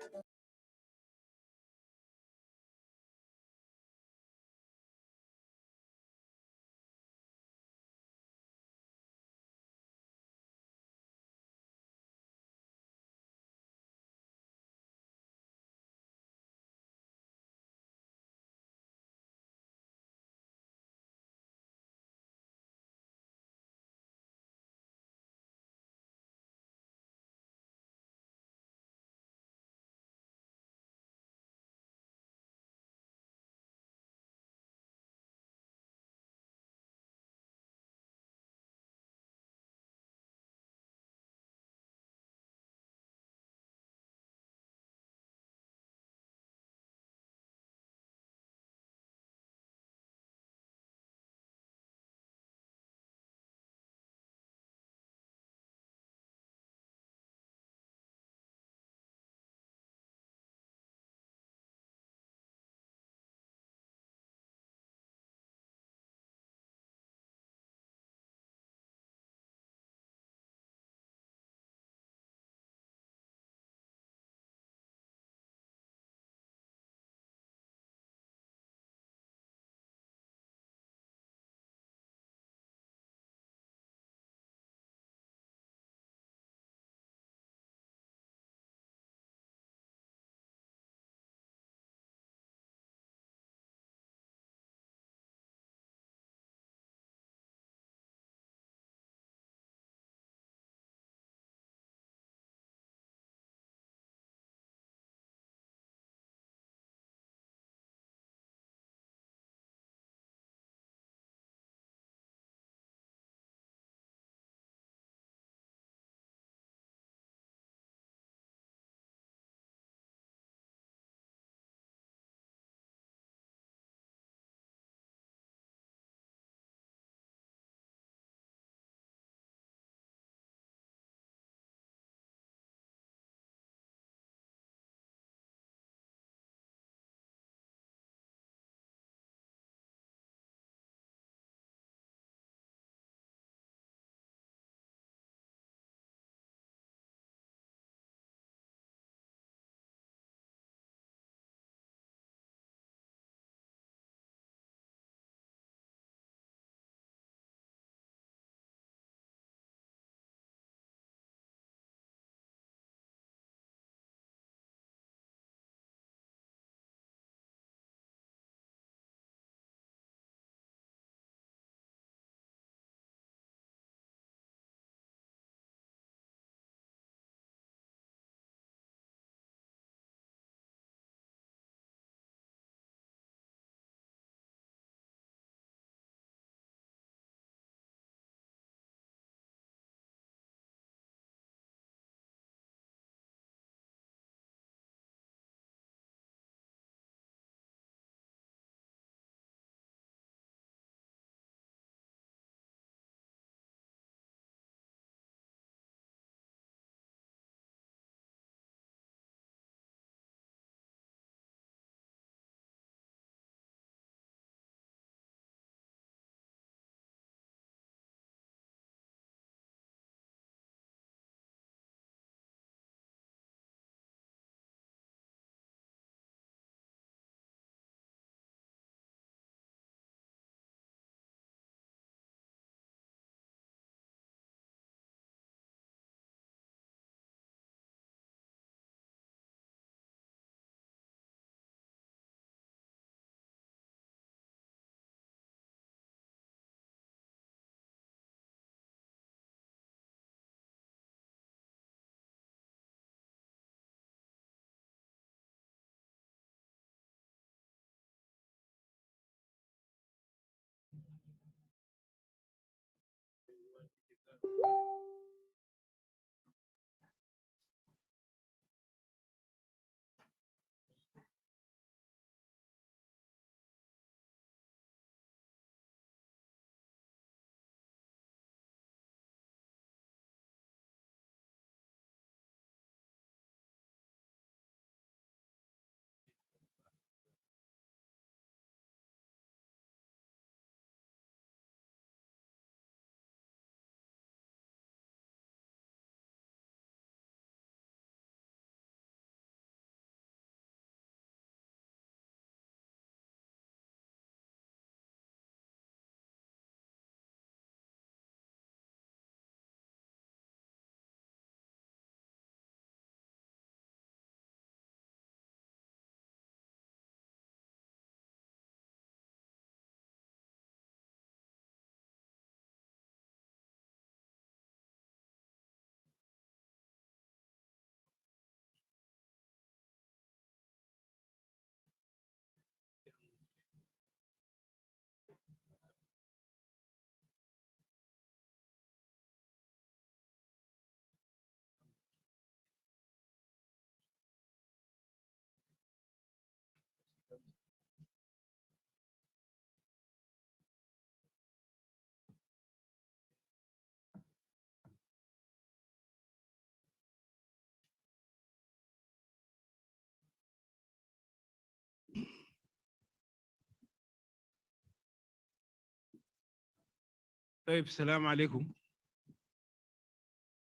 طيب السلام عليكم.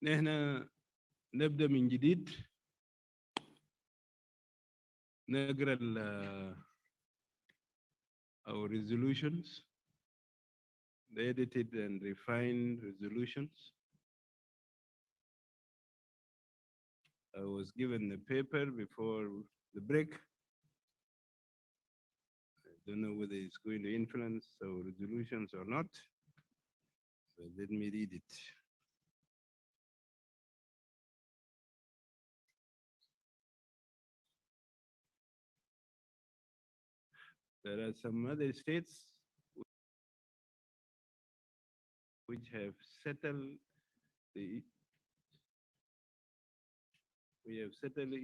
نحن نبدأ من جديد نقرأ our resolutions, the edited and refined resolutions. I was given the paper before the break. I don't know whether it's going to influence our resolutions or not. So let me read it. There are some other states which have settled the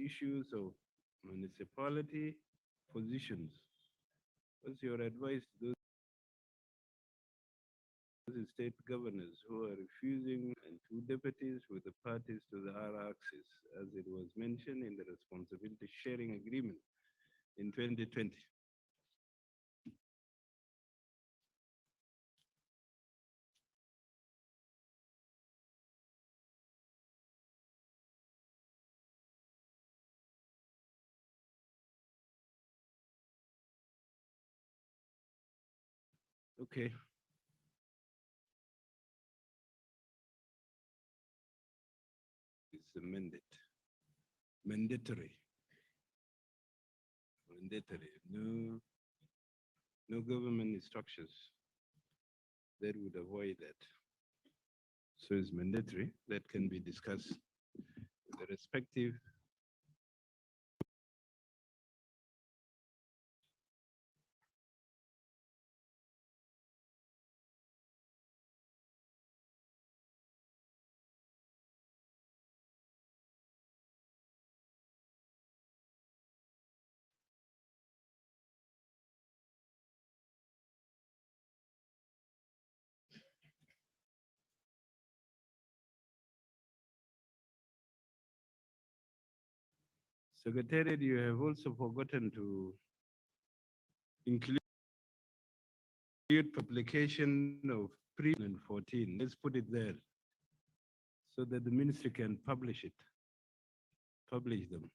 issues of municipality positions. What's your advice to those state governors who are refusing and two deputies with the parties to the R-axis, as it was mentioned in the responsibility sharing agreement in 2020? Okay. It's amended. Mandatory. Mandatory. No government structures that would avoid that. So it's mandatory. That can be discussed with the respective Secretariat. You have also forgotten to include publication of pre-14. Let's put it there so that the ministry can publish them.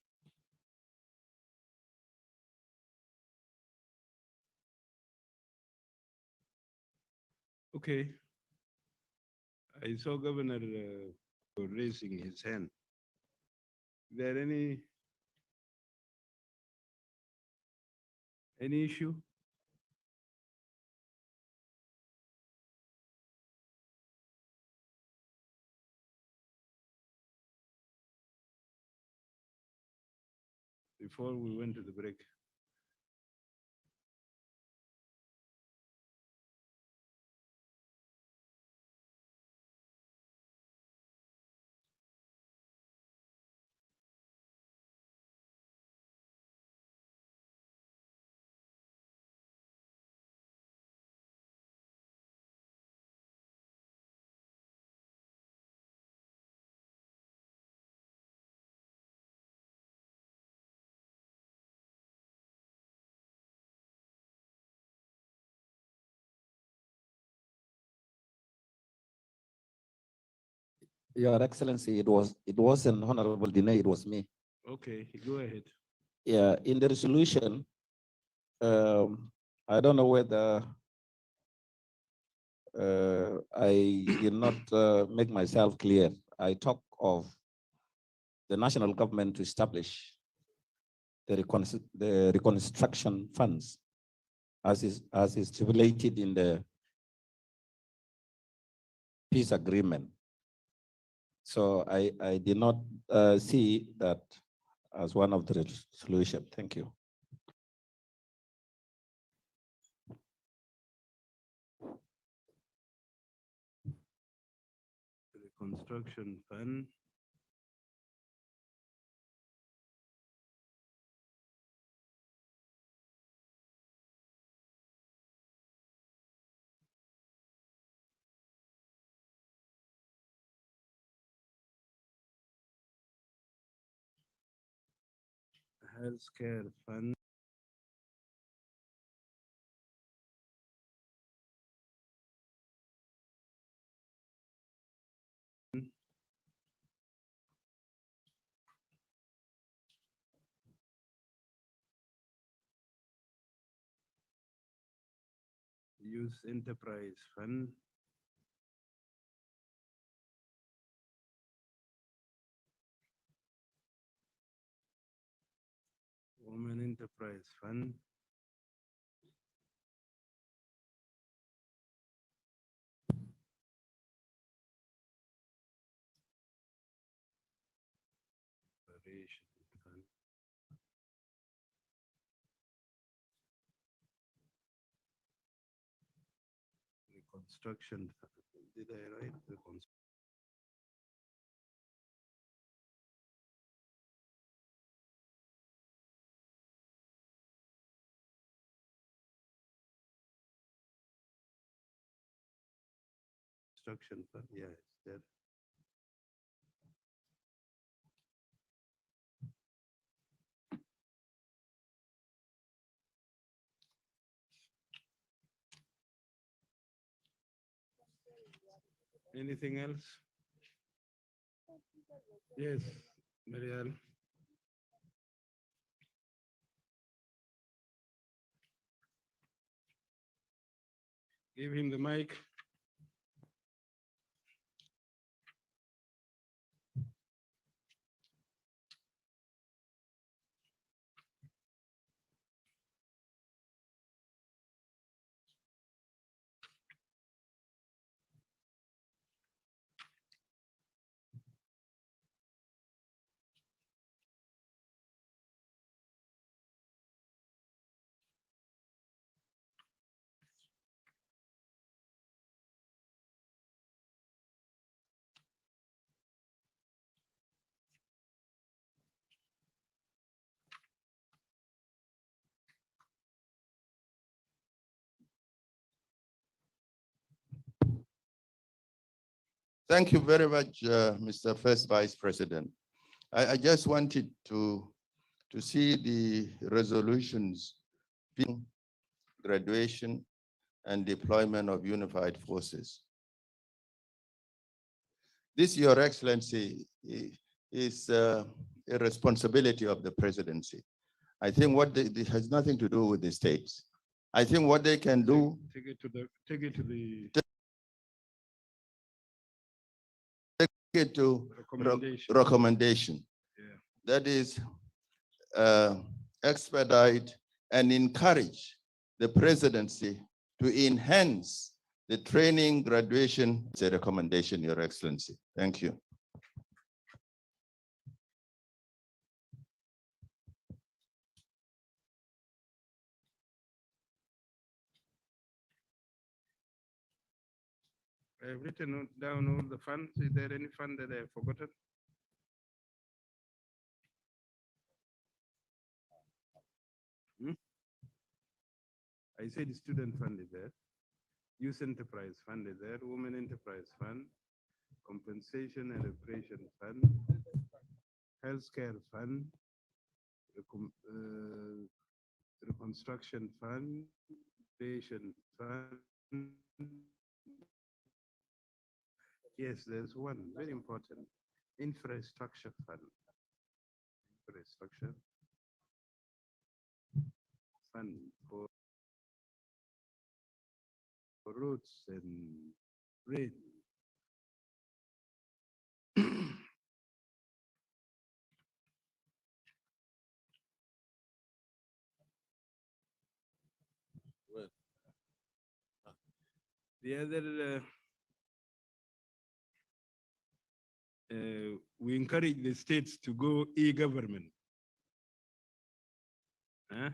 Okay. I saw Governor raising his hand. Is there any issue? Before we went to the break. Your Excellency, it wasn't Honorable Dine, it was me. Okay, go ahead. Yeah, in the resolution, I don't know whether I did not make myself clear. I talk of the national government to establish the reconstruction funds as is stipulated in the peace agreement. So I did not see that as one of the solutions. Thank you. Reconstruction fund. Healthcare fund. Youth Enterprise Fund. Women Enterprise Fund. Preparation Fund. Reconstruction Fund. Did I write the construction fund? Yeah, it's there. Anything else? Yes, Marielle. Give him the mic. Thank you very much, Mr. First Vice President. I just wanted to see the resolutions, graduation and deployment of unified forces. This, Your Excellency, is a responsibility of the presidency. I think it has nothing to do with the states. I think what they can do. Take it to the recommendation. Yeah. That is expedite and encourage the presidency to enhance the training graduation. It's a recommendation, Your Excellency. Thank you. I've written down all the funds. Is there any fund that I have forgotten? I said student fund is there. Youth Enterprise Fund is there. Women Enterprise Fund. Compensation and Reparation Fund. Healthcare Fund. Reconstruction Fund. Patient Fund. Yes, there's one very important. Infrastructure Fund. Infrastructure Fund for roads and rail. The other, we encourage the states to go e-government. Huh?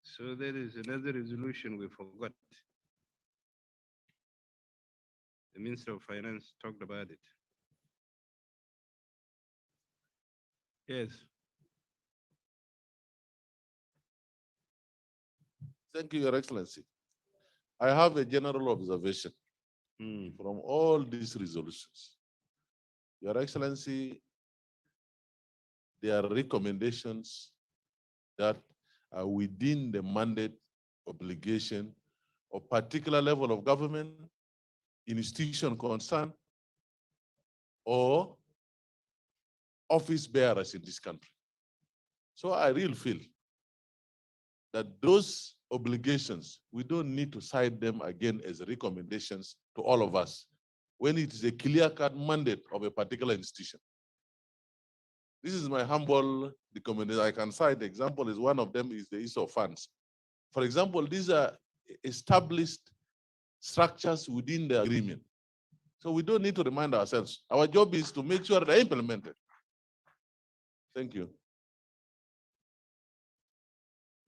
So there is another resolution we forgot. The Minister of Finance talked about it. Yes. Thank you, Your Excellency. I have a general observation from all these resolutions. Your Excellency, there are recommendations that are within the mandate obligation of particular level of government, institution concerned, or office bearers in this country. So I really feel that those obligations, we don't need to cite them again as recommendations to all of us when it is a clear-cut mandate of a particular institution. This is my humble recommendation. I can cite the example is one of them is the issue of funds. For example, these are established structures within the agreement. So we don't need to remind ourselves. Our job is to make sure they're implemented. Thank you.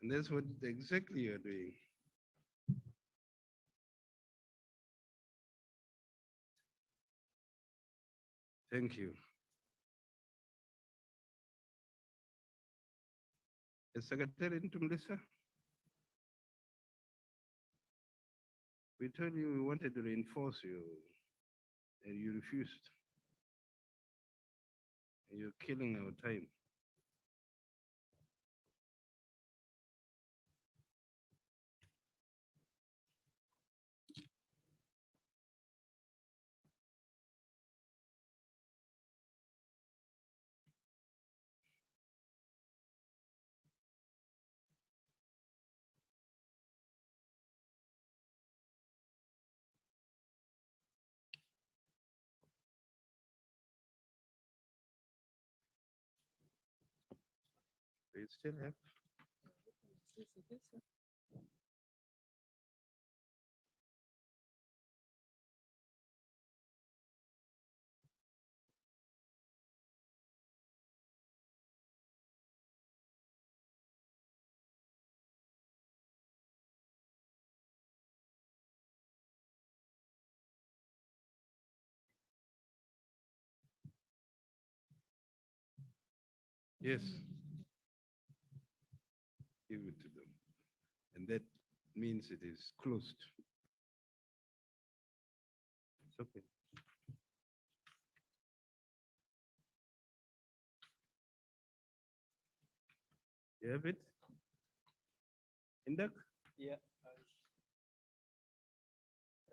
And that's what exactly you're doing. Thank you. Secretary into Melissa? We told you we wanted to reinforce you, and you refused. And you're killing our time. Do you still have? Yes. Give it to them. And that means it is closed. It's okay. You have it? Indak? Yeah.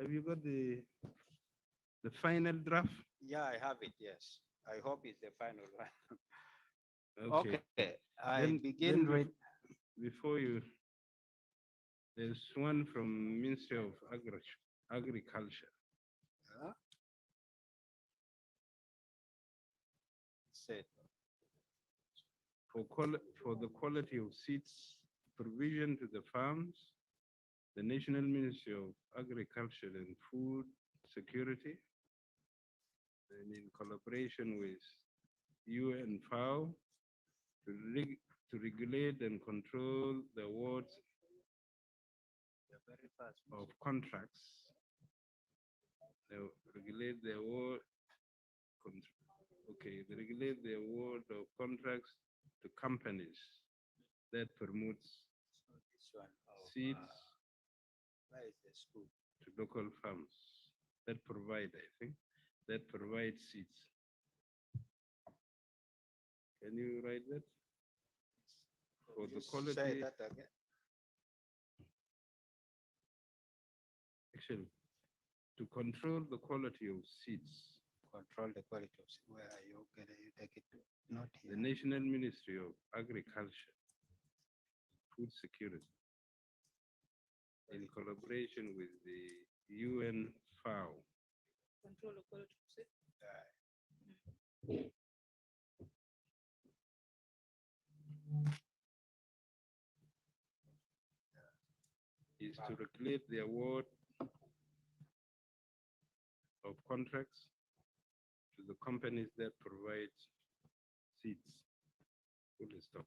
Have you got the final draft? Yeah, I have it, yes. I hope it's the final one. Okay. Okay, I begin then with. Before you, there's one from Ministry of Agriculture. Said. For the quality of seeds provision to the farms, the National Ministry of Agriculture and Food Security, and in collaboration with UN FAO, to regulate and control the awards of contracts. They regulate the award. Okay, they regulate the award of contracts to companies that promotes seeds to local farms that provide, I think, that provide seeds. Can you write that? For the quality. Say that again. Actually, to control the quality of seeds. Control the quality of seeds. Where are you going to take it to? Not here. The National Ministry of Agriculture, Food Security, in collaboration with the UN FAO. Control the quality of seeds. Is to regulate the award of contracts to the companies that provide seeds. Full stop.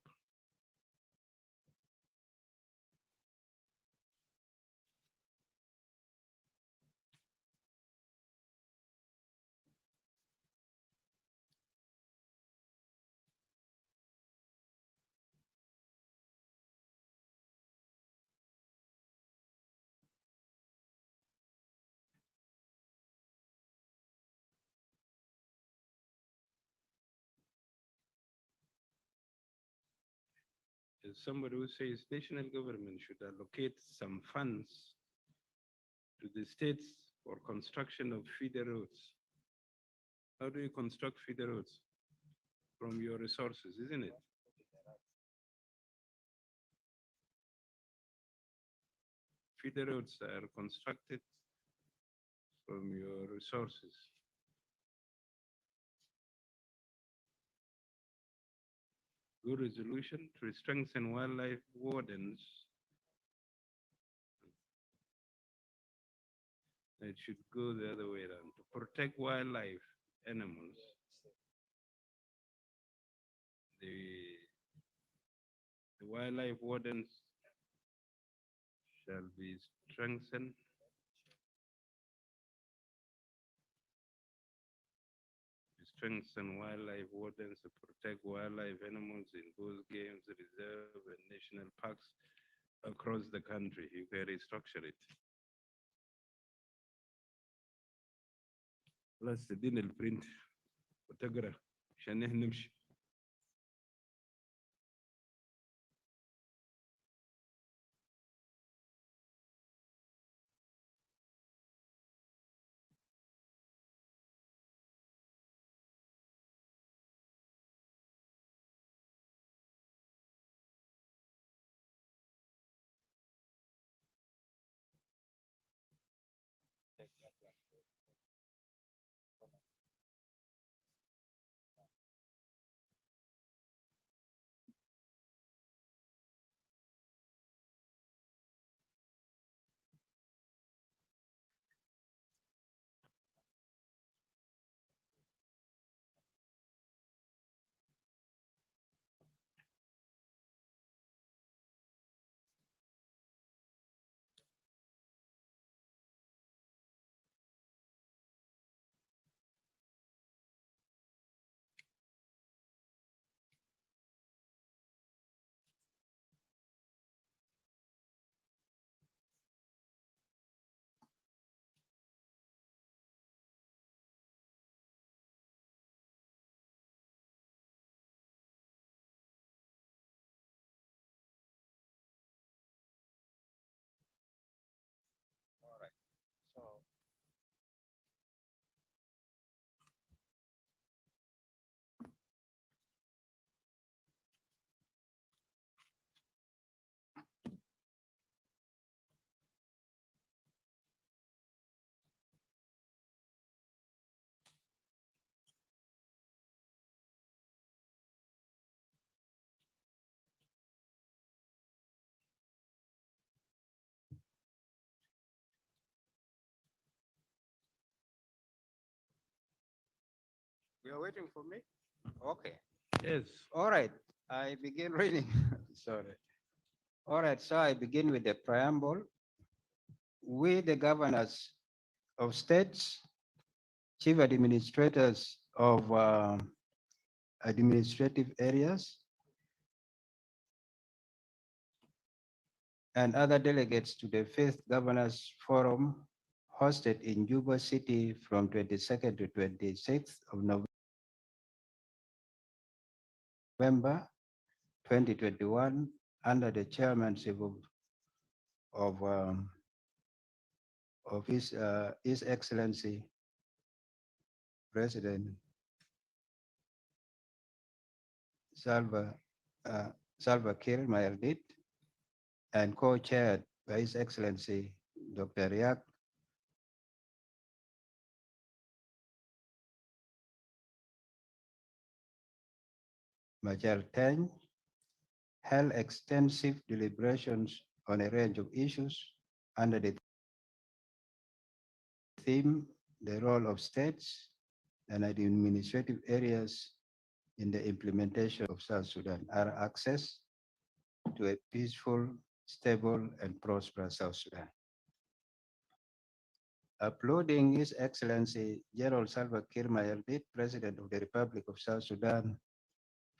There's somebody who says national government should allocate some funds to the states for construction of feeder roads. How do you construct feeder roads? From your resources, isn't it? feeder roads are constructed from your resources. Good resolution to strengthen wildlife wardens. It should go the other way around to protect wildlife animals. The wildlife wardens shall be strengthened. To strengthen wildlife wardens to protect wildlife animals in both games reserve and national parks across the country. You can restructure it. خلاص تدينا البرنت وتقرا عشان نحن نمشي. You are waiting for me? Okay. Yes. All right. I begin reading. Sorry. All right. So I begin with the preamble. We, the governors of states, chief administrators of administrative areas, and other delegates to the Fifth Governors Forum hosted in Juba City from 22nd to 26th of November 2021 under the chairmanship of His Excellency President Salva Kiir Mayardit, and co-chaired by His Excellency Dr. Riek Machar Teny, held extensive deliberations on a range of issues under the theme, the role of states and administrative areas in the implementation of South Sudan, our access to a peaceful, stable, and prosperous South Sudan. Applauding His Excellency General Salva Kiir Mayardit, President of the Republic of South Sudan,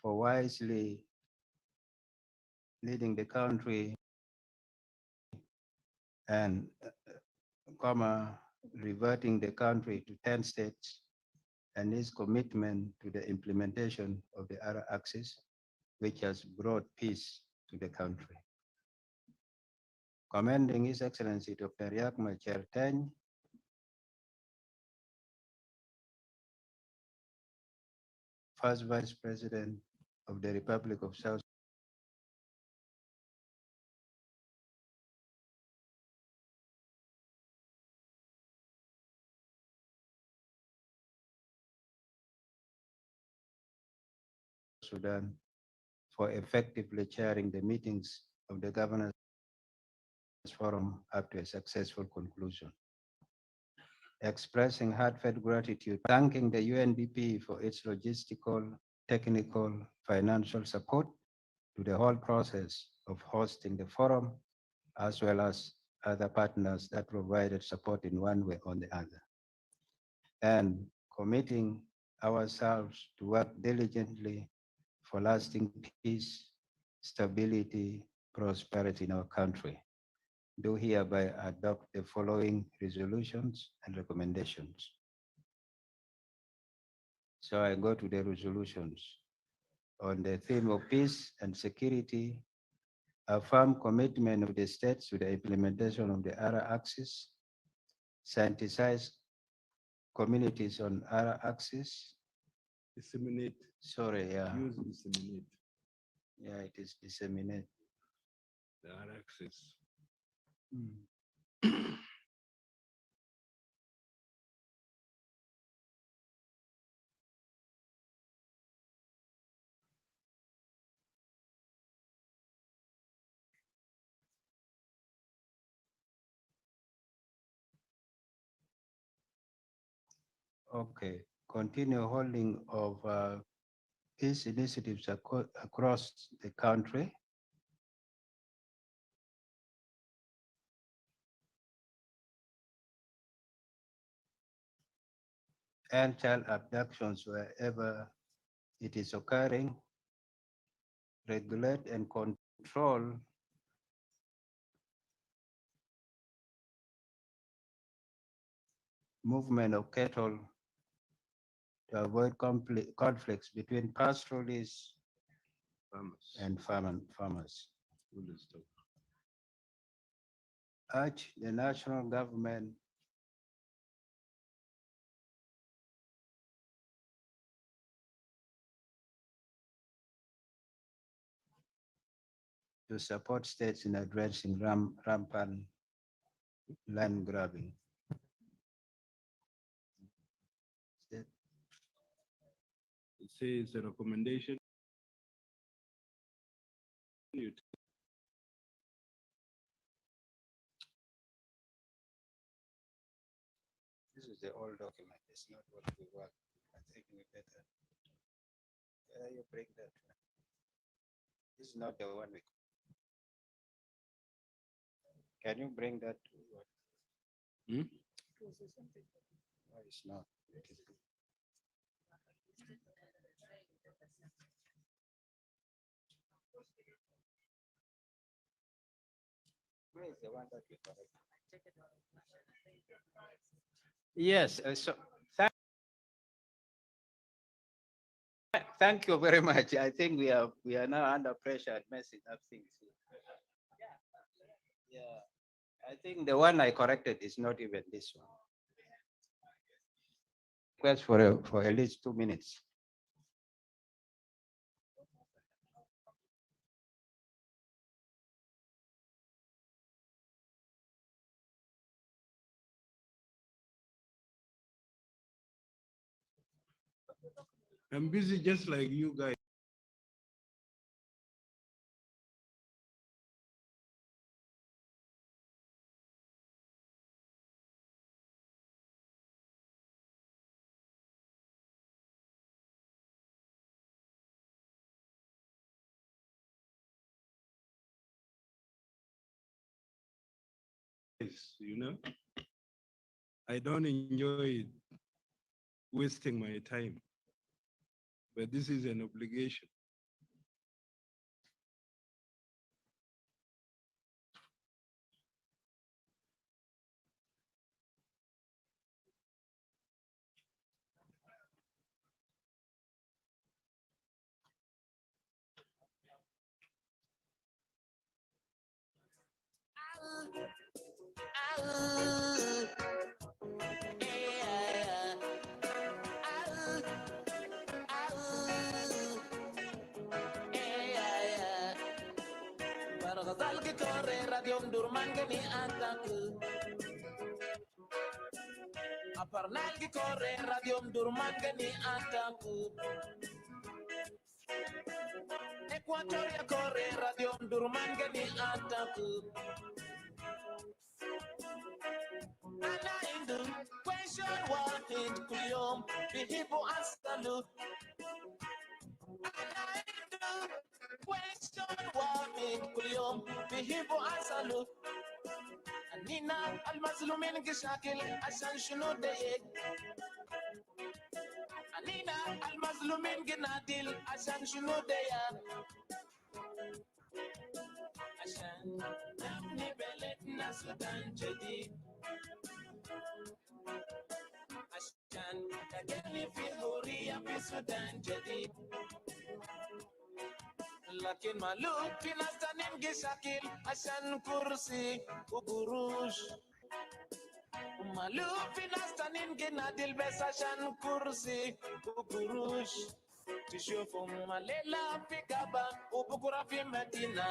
for wisely leading the country and reverting the country to 10 states, and his commitment to the implementation of the Ara Axis, which has brought peace to the country. Commending His Excellency Dr. Riek Machar Teny, first Vice President of the Republic of South Sudan for effectively chairing the meetings of the Governors Forum up to a successful conclusion. Expressing heartfelt gratitude, thanking the UNDP for its logistical, technical, financial support to the whole process of hosting the forum, as well as other partners that provided support in one way or the other. And committing ourselves to work diligently for lasting peace, stability, prosperity in our country. Do hereby adopt the following resolutions and recommendations. So I go to the resolutions. On the theme of peace and security, a firm commitment of the states to the implementation of the ARA axis, sensitize communities on ARA axis. Disseminate. Sorry, yeah. Use disseminate. Yeah, it is disseminate. The ARA axis. Okay, continue holding of peace initiatives across the country. And child abductions wherever it is occurring. Regulate and control movement of cattle to avoid conflicts between pastoralists and farmers. Urge the national government to support states in addressing rampant land grabbing. It says a recommendation. This is the old document. It's not what we want. I think we better. You bring that one. This is not the one we. Can you bring that? Hmm? No, it's not. Where is the one that we correct? Yes, so thank you very much. I think we are now under pressure at messing up things. Yeah, I think the one I corrected is not even this one. Request for at least 2 minutes. I'm busy just like you guys. You know, I don't enjoy wasting my time, but this is an obligation. Aparnal ki corre radium durman gani ataku. Equatoria corre radio durmangani ataku. Ana indu question wahid kulyom bihibu asalu. Ana indu question wahid kulyom bihibu asalu. Anina almazlumin gishakil asan shunu dayek. Anina almazlumin ginadil asan shunu dayak. Asan namni belet na Sudan jadid. Asan kagani fi huria fi Sudan jadid. Lakin maluk pinastanin gishakil asan kursi ugurush. Maluk pinastanin ginadil bes asan kursi ugurush. Tishufu malela fi gaba ubukura fi Medina.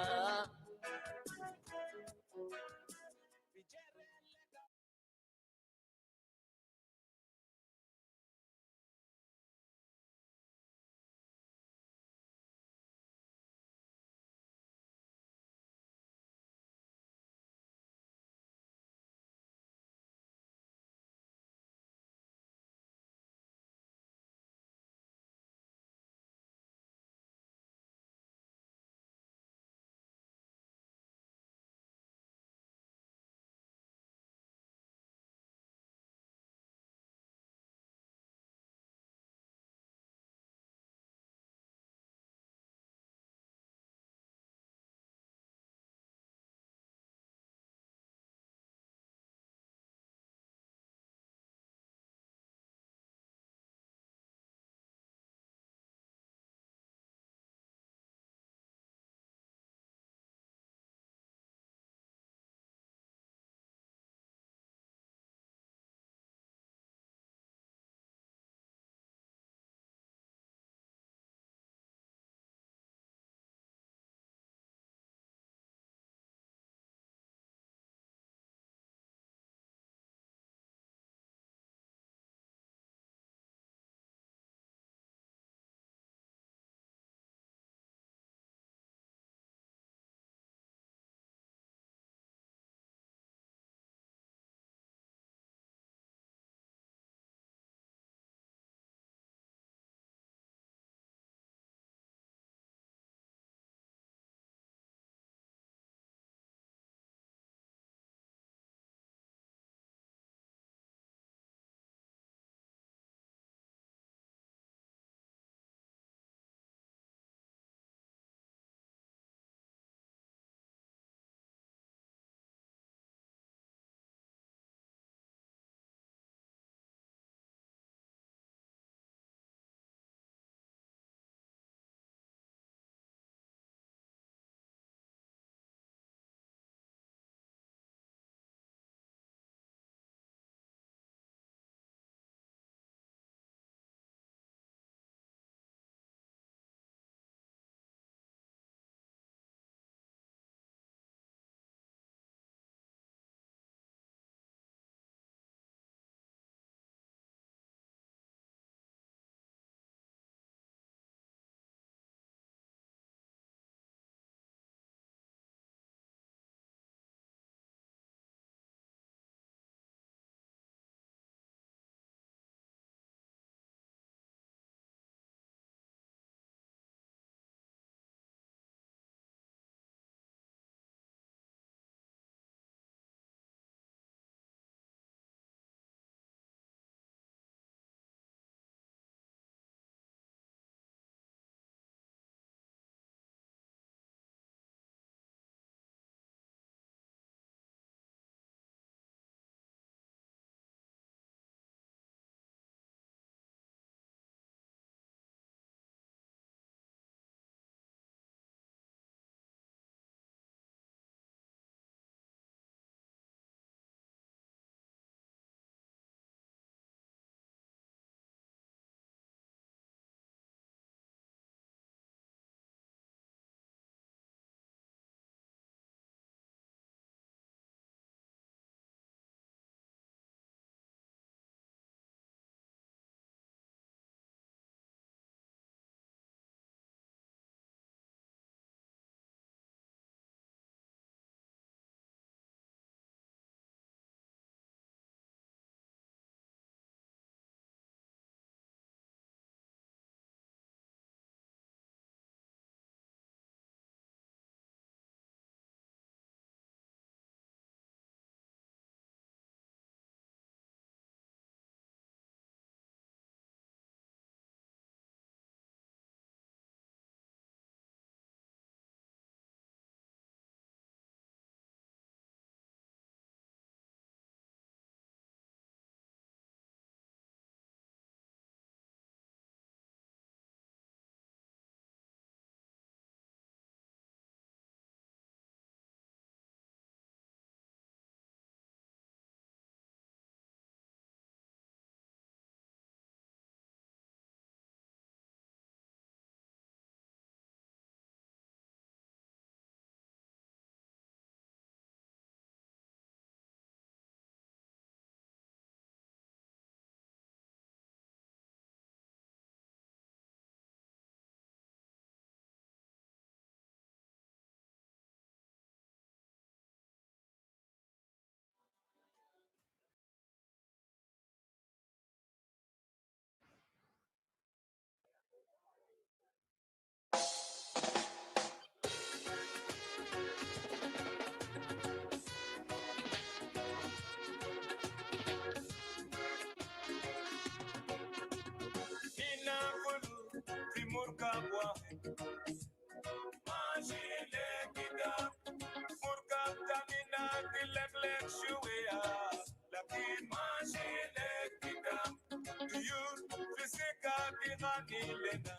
Imanilena,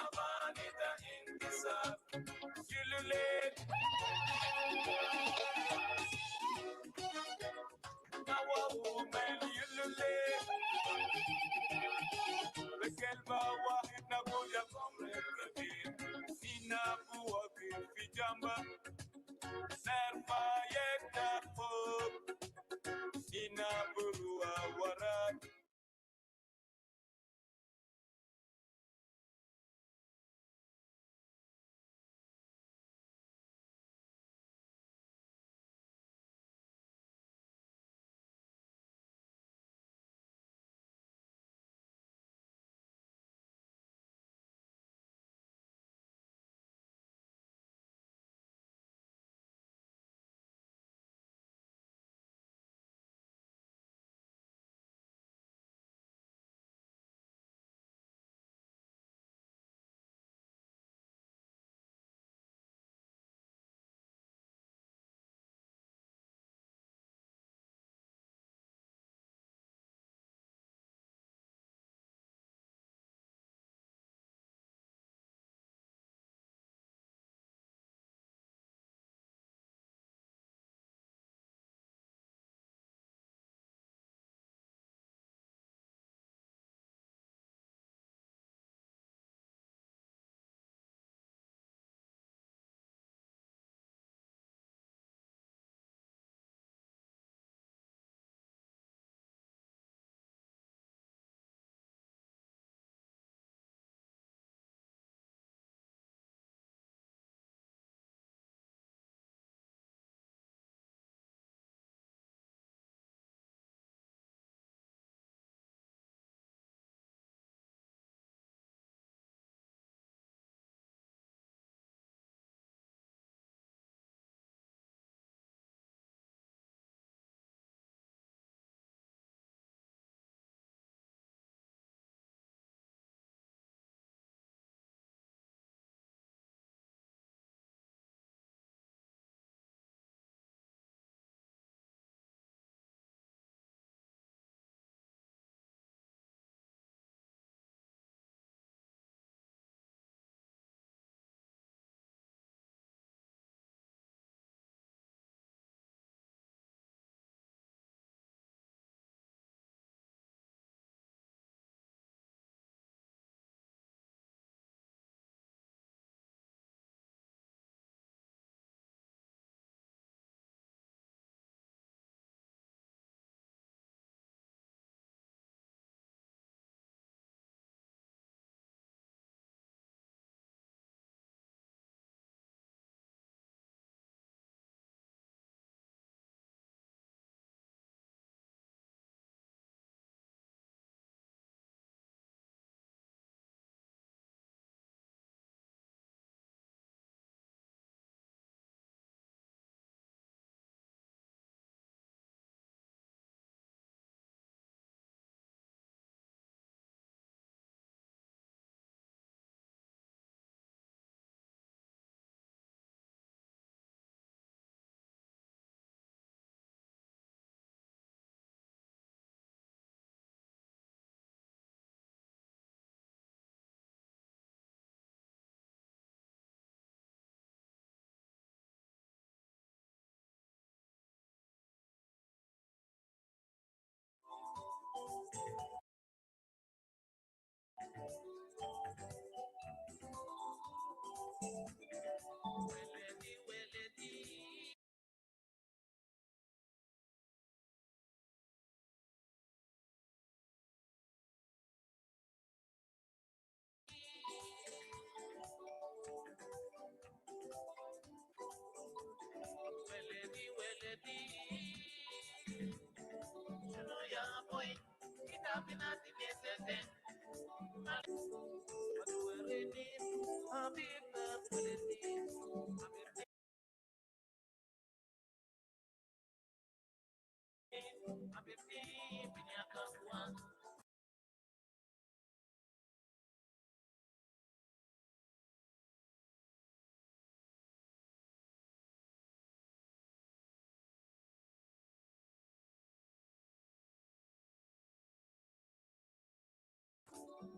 Amanita Indisa, Yulule, Nawa woman, Yulule, Bekelba Wahina Buya Comrade, Nina Bua Fijamba, Nerfa Yeta Hope, Nina Burua Warat.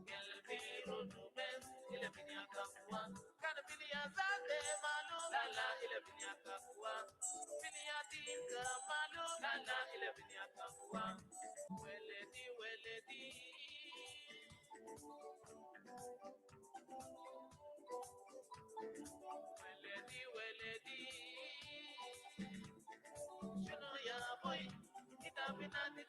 Gelbiro numen, ile binyaka kuwa. Kana binya zade malu, lala ile binyaka kuwa. Binya dinga malu, lala ile binyaka kuwa. Weledi, weledi. Weledi, weledi. Shuno ya boy, ita binati.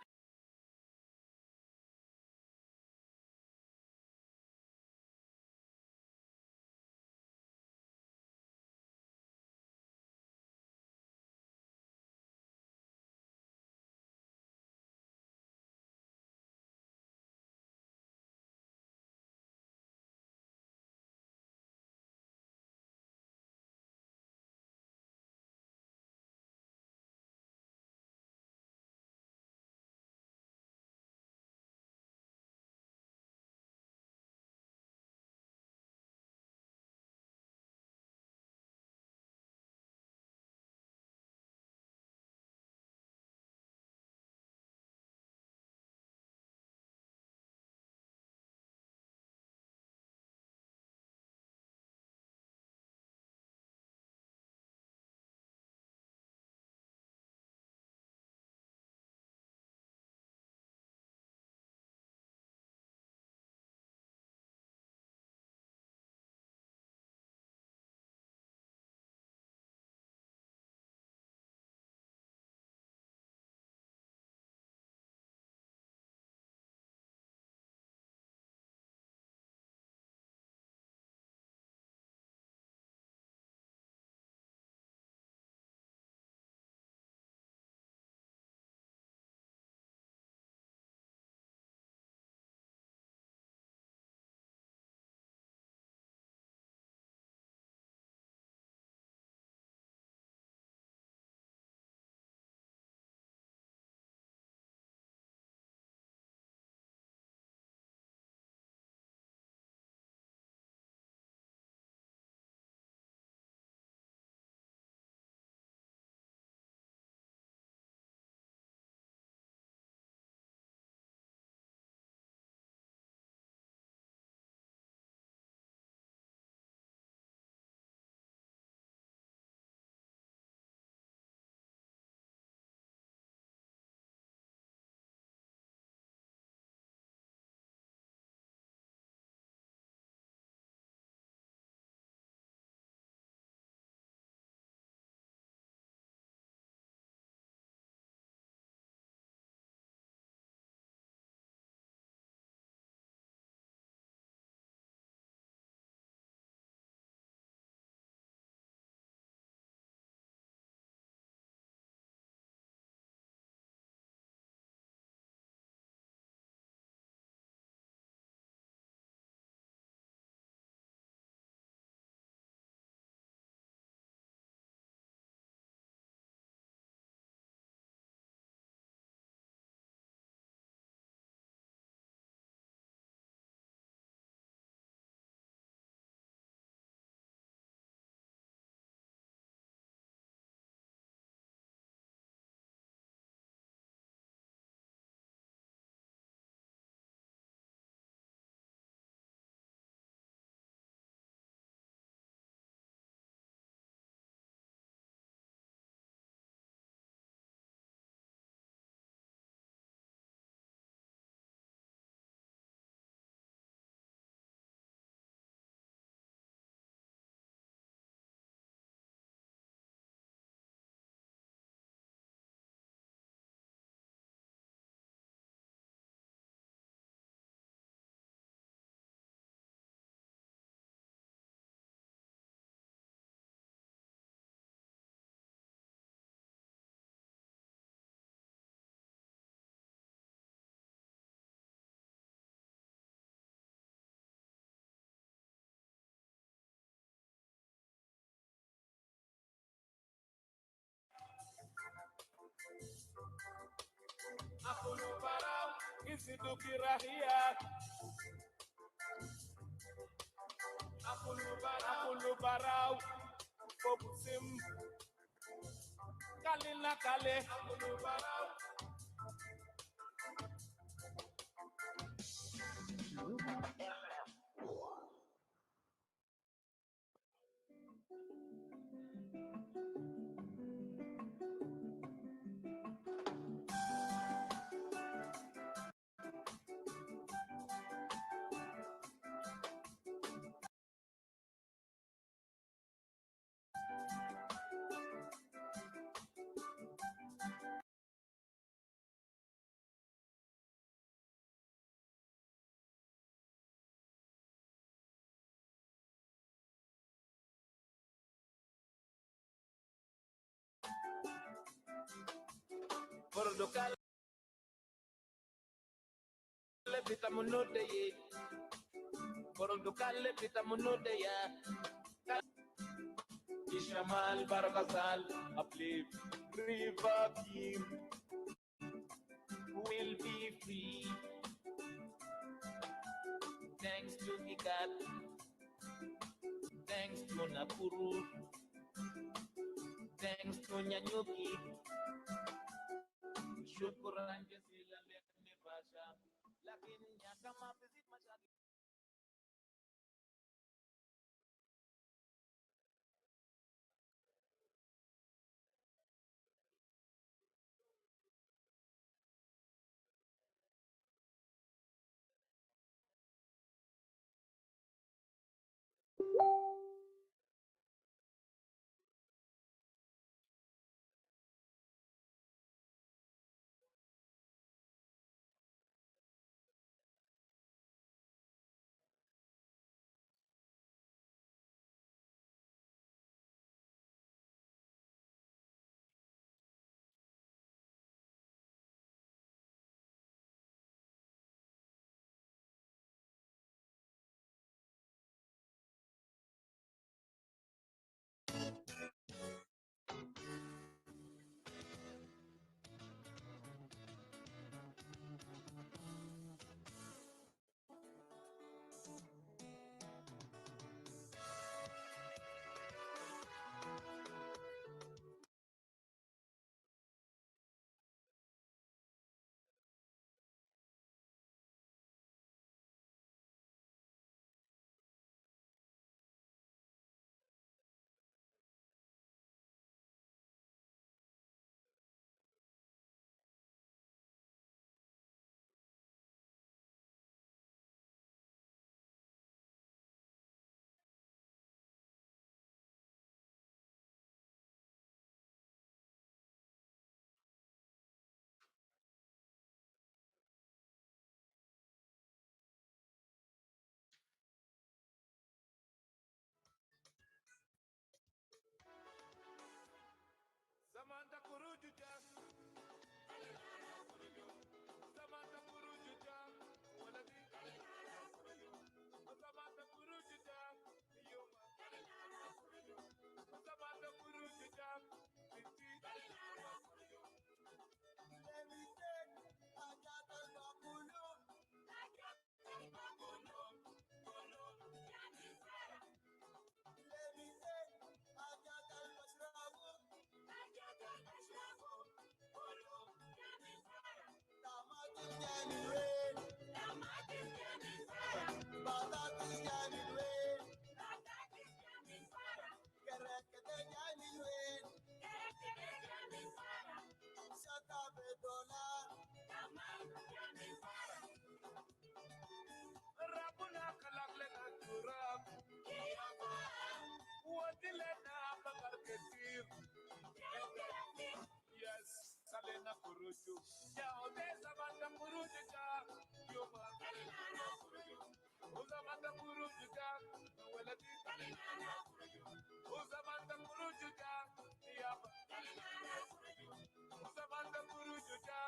Akulubarau, isidukirahia. Akulubarau, fokusim. Kalina kale, akulubarau. local vitamuno de ye. Borom local vitamuno de ya. Ishamal Barakazal, uplift, river king will be free. Thanks to Gigat, thanks to Nakuru, thanks to Nyanyuki. Shukran jazila lehne basha, lakini nyakama visit mashaki. Samantha Kurujuja, Samantha Kurujuja, Wanadi, Samantha Kurujuja, Yuma, Samantha Kurujuja, Binti, let me take a jackal babulo, a jackal babulo, bolo, Yanifera. Let me take a jackal basrago, a jackal basrago, bolo, Yanifera. Tamatin Yanifera, Tamatin Yanifera, Batatis Yanifera, Batatis Yanifera, Kerekete Yanifera, Kerekete Yanifera. Shata bedola, Taman Yanifera. Rabuna kalakle naturab, Kiyama, Watilena Bagarketir, yes, Salena Kuruju, Yaobe Samantha Kuruja, Yuma, Uzamanda Kuruja, Welati, Uzamanda Kuruja, Yama, Uzamanda Kuruja,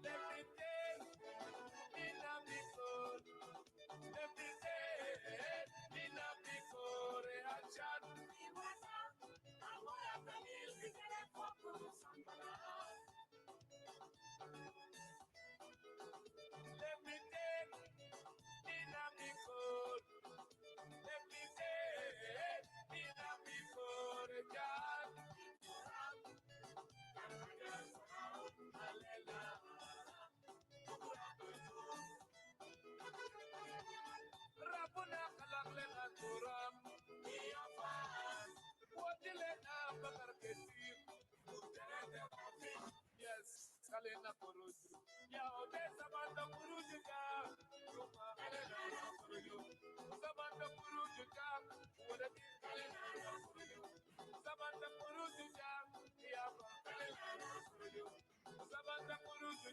every day, in a before, every day, in a before, a chat. Every day, in a before, every day, in a before, a chat. Rabuna kalakle naturam, Iyafan, Watilena Bagarketi, yes, Salena Kuruju, Yaobe Samantha Kuruju, Yuma, Samantha Kuruju, Wadati, Samantha Kuruju, Yama, Samantha Kuruju,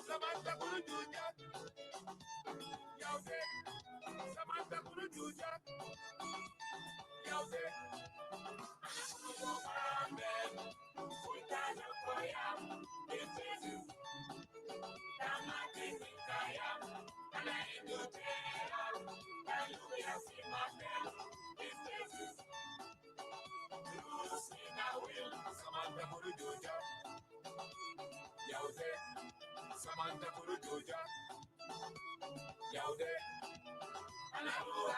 Samantha Gurujuja, Yaude, Samantha Gurujuja, Yaude, Amen, Sultana Koyam, Jesus, Tamati Kayam, Ana Indotera, Hallelujah, Simabel, Jesus, Lucy, now will, Samantha Gurujuja, Yaude, Samantha Gurujuja, Yaude, Anabu.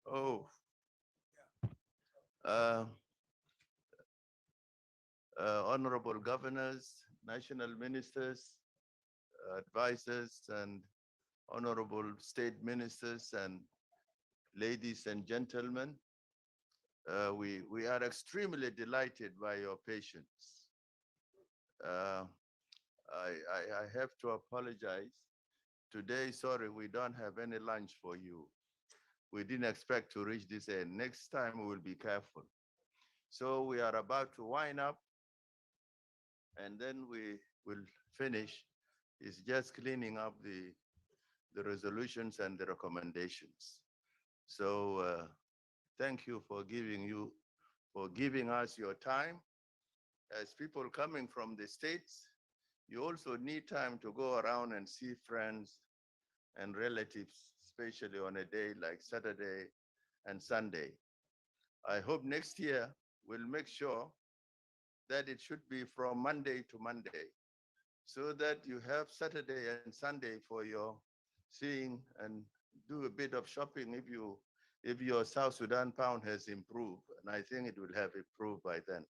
Oh. Honorable governors, national ministers, advisors, and honorable state ministers, and ladies and gentlemen, we are extremely delighted by your patience. I have to apologize. Today, sorry, we don't have any lunch for you. We didn't expect to reach this end. Next time, we will be careful. So we are about to wind up, and then we will finish. It's just cleaning up the resolutions and the recommendations. So thank you for giving us your time. As people coming from the States, you also need time to go around and see friends and relatives, especially on a day like Saturday and Sunday. I hope next year we'll make sure that it should be from Monday to Monday, so that you have Saturday and Sunday for your seeing and do a bit of shopping if your South Sudan pound has improved, and I think it will have improved by then.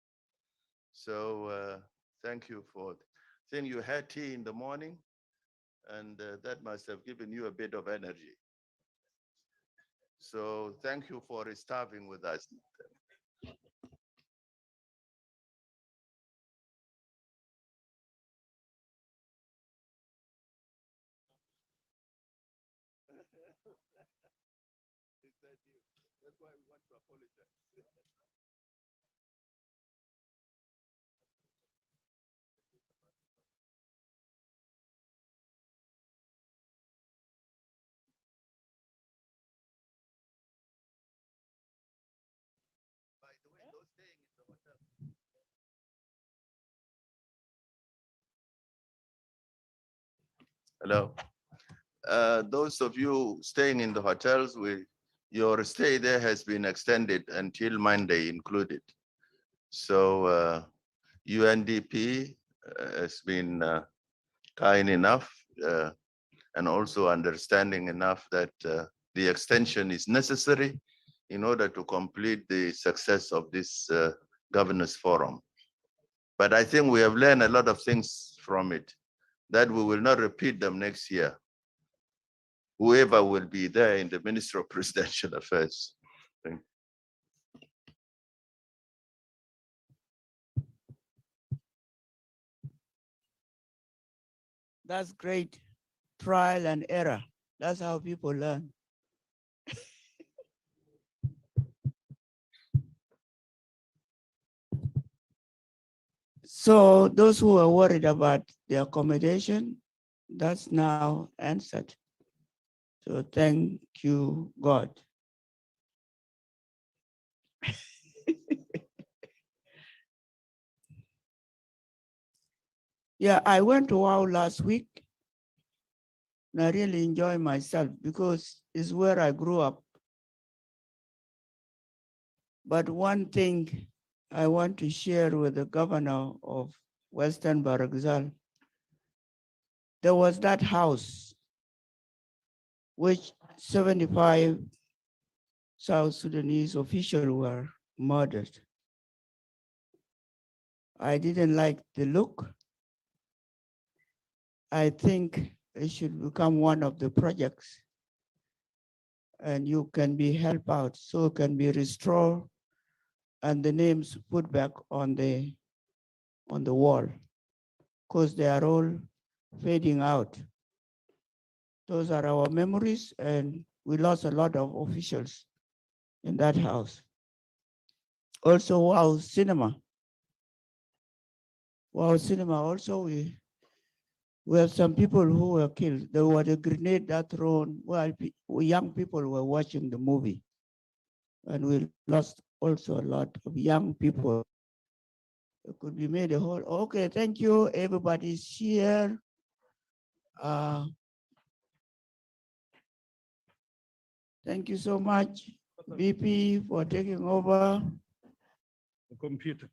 So thank you for, I think you had tea in the morning, and that must have given you a bit of energy. So thank you for starving with us. That's why we want to apologize. By the way, those staying in the hotel. Hello. Those of you staying in the hotels, your stay there has been extended until Monday included. So UNDP has been kind enough and also understanding enough that the extension is necessary in order to complete the success of this governors forum. But I think we have learned a lot of things from it that we will not repeat them next year. Whoever will be there in the Ministry of Presidential Affairs. Thank you. That's great. Trial and error. That's how people learn. So those who are worried about the accommodation, that's now answered. So thank you, God. Yeah, I went to WOW last week, and I really enjoy myself because it's where I grew up. But one thing I want to share with the governor of Western Baragzal, there was that house which 75 South Sudanese officials were murdered. I didn't like the look. I think it should become one of the projects, and you can be helped out, so it can be restored and the names put back on the wall, because they are all fading out. Those are our memories, and we lost a lot of officials in that house. Also, WOW Cinema. WOW Cinema also, we have some people who were killed. There was a grenade that thrown while young people were watching the movie. And we lost also a lot of young people. It could be made a whole, okay, thank you, everybody's here. Thank you so much, VP, for taking over. The computer.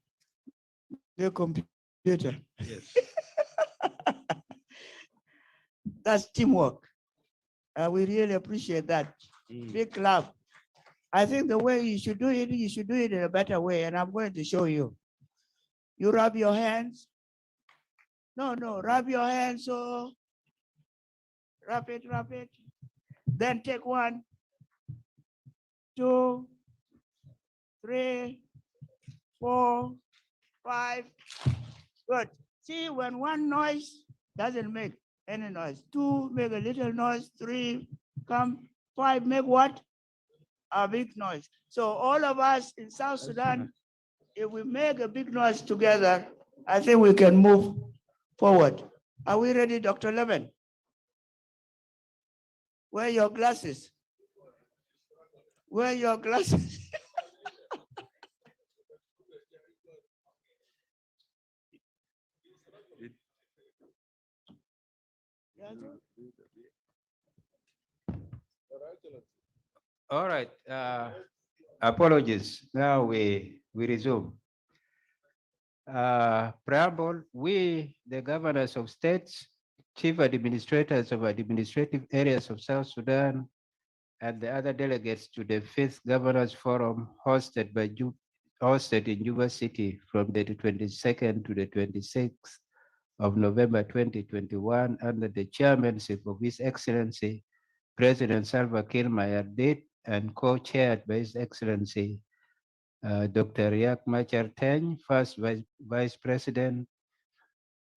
The computer. Yes. That's teamwork. We really appreciate that. Big clap. I think the way you should do it in a better way, and I'm going to show you. You rub your hands. No, rub your hands, so rub it. Then take 1, 2, 3, 4, 5. Good. See, when 1 noise doesn't make any noise, 2 make a little noise, 3 come, 5 make what? A big noise. So all of us in South Sudan, if we make a big noise together, I think we can move forward. Are we ready, Dr. Levin? Wear your glasses. Wear your glasses. All right. Apologies. Now we resume. Preamble, we, the governors of states, chief administrators of administrative areas of South Sudan, and the other delegates to the 5th Governors Forum hosted in Juba City from the 22nd to the 26th of November 2021 under the chairmanship of His Excellency President Salva Kiir Mayardit and co-chaired by His Excellency Dr. Riek Machar Teny, first Vice President,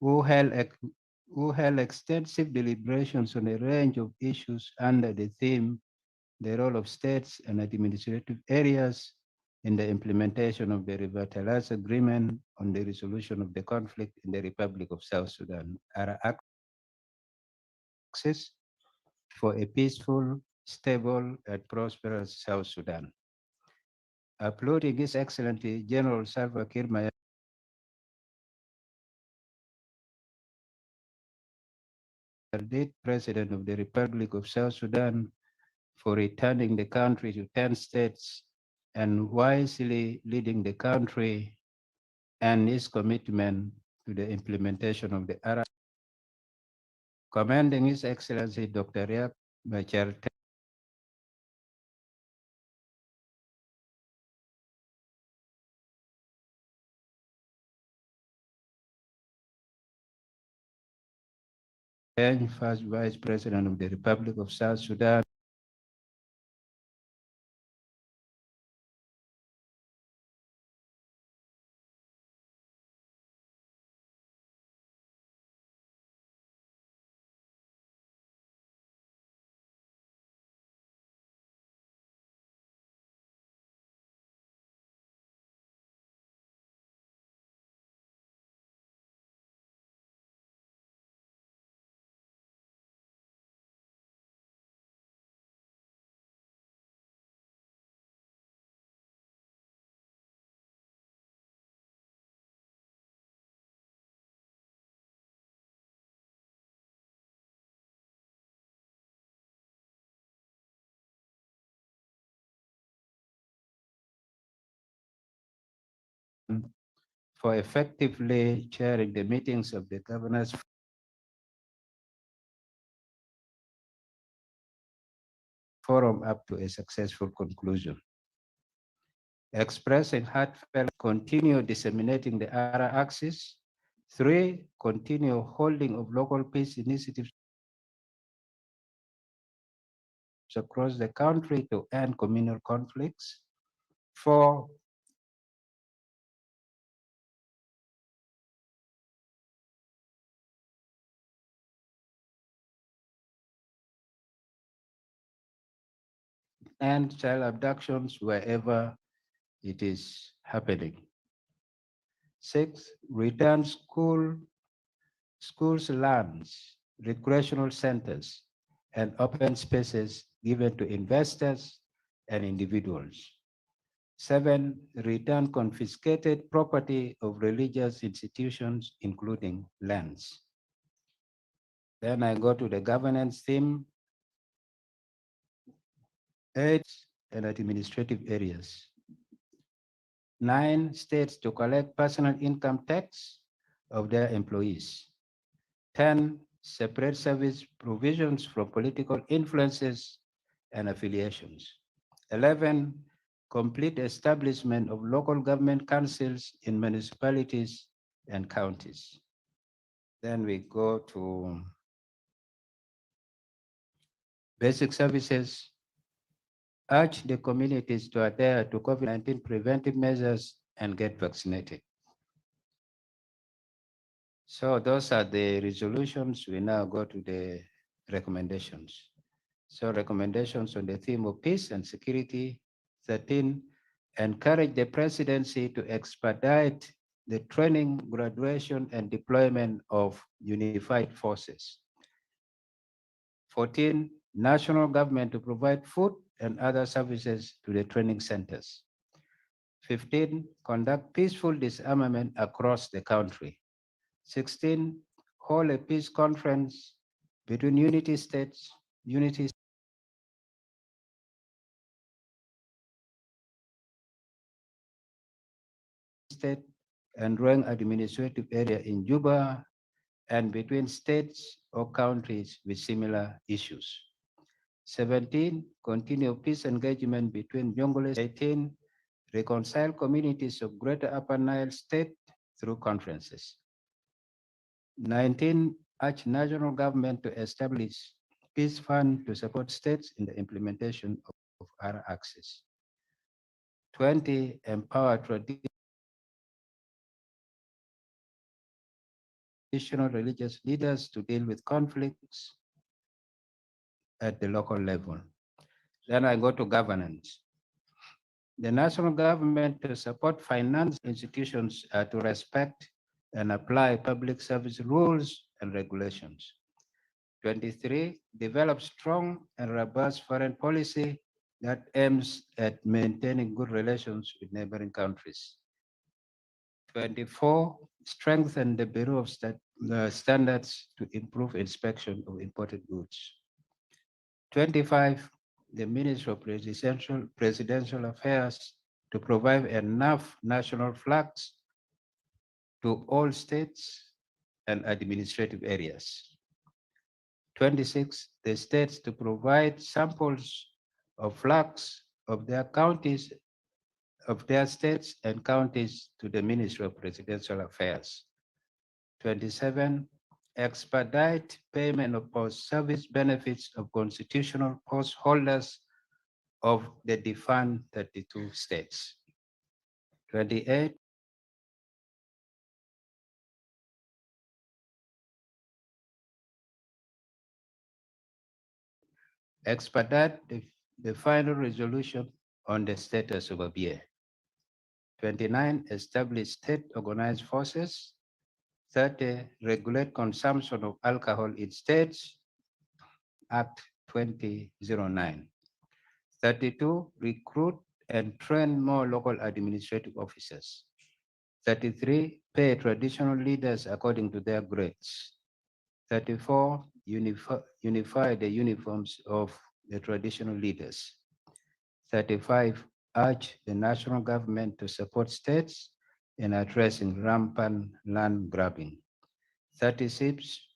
who held extensive deliberations on a range of issues under the theme, the role of states and administrative areas in the implementation of the Revitalized Agreement on the resolution of the conflict in the Republic of South Sudan, access for a peaceful, stable, and prosperous South Sudan. Applauding His Excellency General Salva Kiir Mayardit, President of the Republic of South Sudan, for returning the country to 10 states and wisely leading the country, and his commitment to the implementation of the Arab. Commending His Excellency Dr. Riek Machar Teny, first Vice President of the Republic of South Sudan, for effectively chairing the meetings of the Governors Forum up to a successful conclusion. Expressing heartfelt, continue disseminating the ARA axis. 3, continue holding of local peace initiatives across the country to end communal conflicts. 4, end child abductions wherever it is happening. 6, return schools, lands, recreational centers, and open spaces given to investors and individuals. 7, return confiscated property of religious institutions, including lands. Then I go to the governance theme. 8, and administrative areas. 9, states to collect personal income tax of their employees. 10, separate service provisions from political influences and affiliations. 11, complete establishment of local government councils in municipalities and counties. Then we go to basic services, urge the communities to adhere to COVID-19 preventive measures and get vaccinated. So those are the resolutions. We now go to the recommendations. So recommendations on the theme of peace and security. 13, encourage the presidency to expedite the training, graduation, and deployment of unified forces. 14, national government to provide food and other services to the training centers. 15, conduct peaceful disarmament across the country. 16, hold a peace conference between unity states, unity state and Roang administrative area in Juba and between states or countries with similar issues. 17, continue peace engagement between Jonglei. 18, reconcile communities of Greater Upper Nile State through conferences. 19, urge national government to establish peace fund to support states in the implementation of our access. 20, empower traditional religious leaders to deal with conflicts at the local level. Then I go to governance. The national government to support finance institutions to respect and apply public service rules and regulations. 23, develop strong and robust foreign policy that aims at maintaining good relations with neighboring countries. 24, strengthen the Bureau of Standards to improve inspection of imported goods. 25, the Ministry of Presidential Affairs to provide enough national flags to all states and administrative areas. 26, the states to provide samples of flags of their counties, of their states and counties to the Ministry of Presidential Affairs. 27, expedite payment of post-service benefits of constitutional post holders of the defunct 32 states. 28, expedite the final resolution on the status of Abia. 29, establish state organized forces. 30, regulate consumption of alcohol in states, Act 2009. 32, recruit and train more local administrative officers. 33, pay traditional leaders according to their grades. 34, unify the uniforms of the traditional leaders. 35, urge the national government to support states in addressing rampant land grabbing. 36,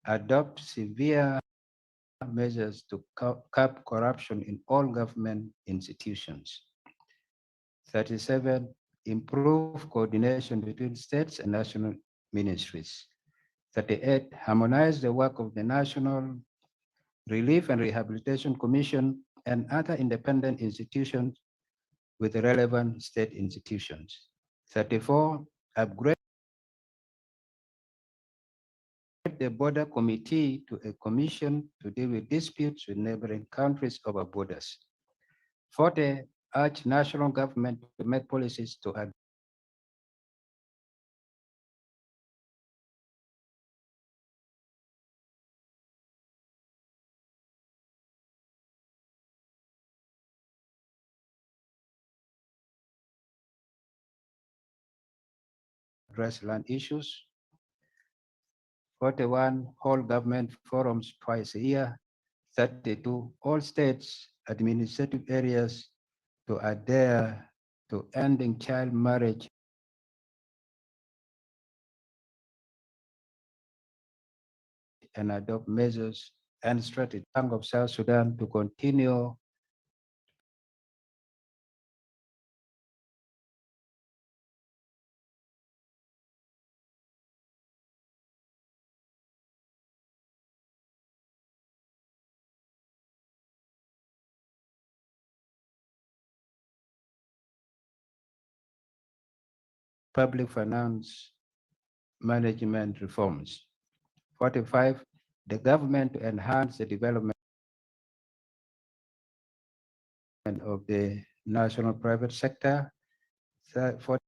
adopt severe measures to curb corruption in all government institutions. 37, improve coordination between states and national ministries. 38, harmonize the work of the National Relief and Rehabilitation Commission and other independent institutions with the relevant state institutions. 34, upgrade the border committee to a commission to deal with disputes with neighboring countries over borders. 40, urge national government to make policies to address land issues. 41, hold government forums twice a year. 32, all states, administrative areas to adhere to ending child marriage and adopt measures and strategy of South Sudan to continue public finance management reforms. 45, the government to enhance the development of the national private sector. 46,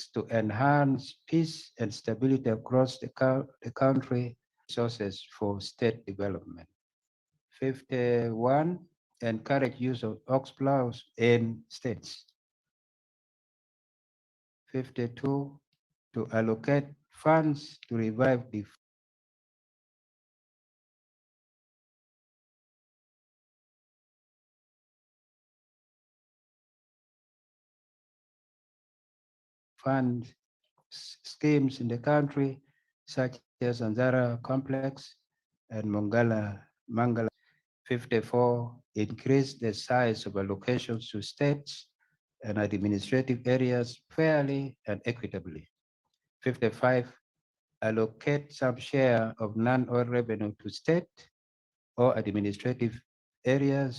to enhance peace and stability across the country, resources for state development. 51, encourage use of ox plows in states. 52, to allocate funds to revive the fund schemes in the country, such as Anzara Complex and Mangala. 54, increase the size of allocations to states and administrative areas fairly and equitably. 55, allocate some share of non-oil revenue to state or administrative area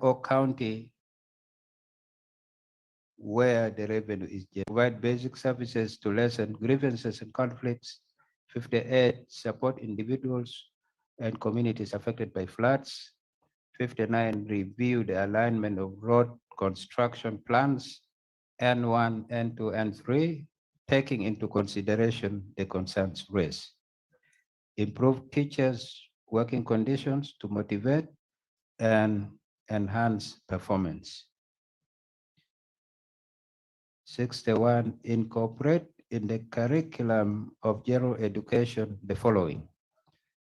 or county where the revenue is generated. Provide basic services to lessen grievances and conflicts. 58, support individuals and communities affected by floods. 59, review the alignment of road construction plans, N1, N2, N3, taking into consideration the concerns raised. Improve teachers' working conditions to motivate and enhance performance. 61, incorporate in the curriculum of general education the following: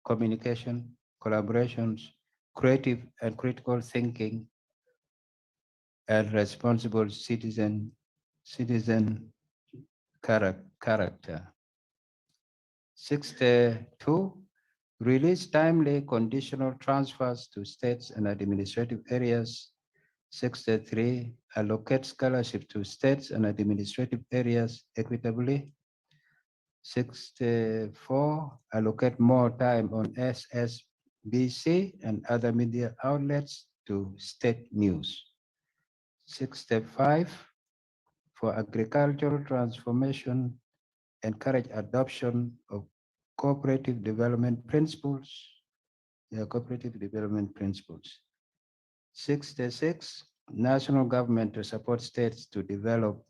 communication, collaborations, creative and critical thinking, and responsible citizen character. 62, release timely conditional transfers to states and administrative areas. 63, allocate scholarships to states and administrative areas equitably. 64, allocate more time on SSBC and other media outlets to state news. 65, for agricultural transformation, encourage adoption of cooperative development principles. 66, national government to support states to develop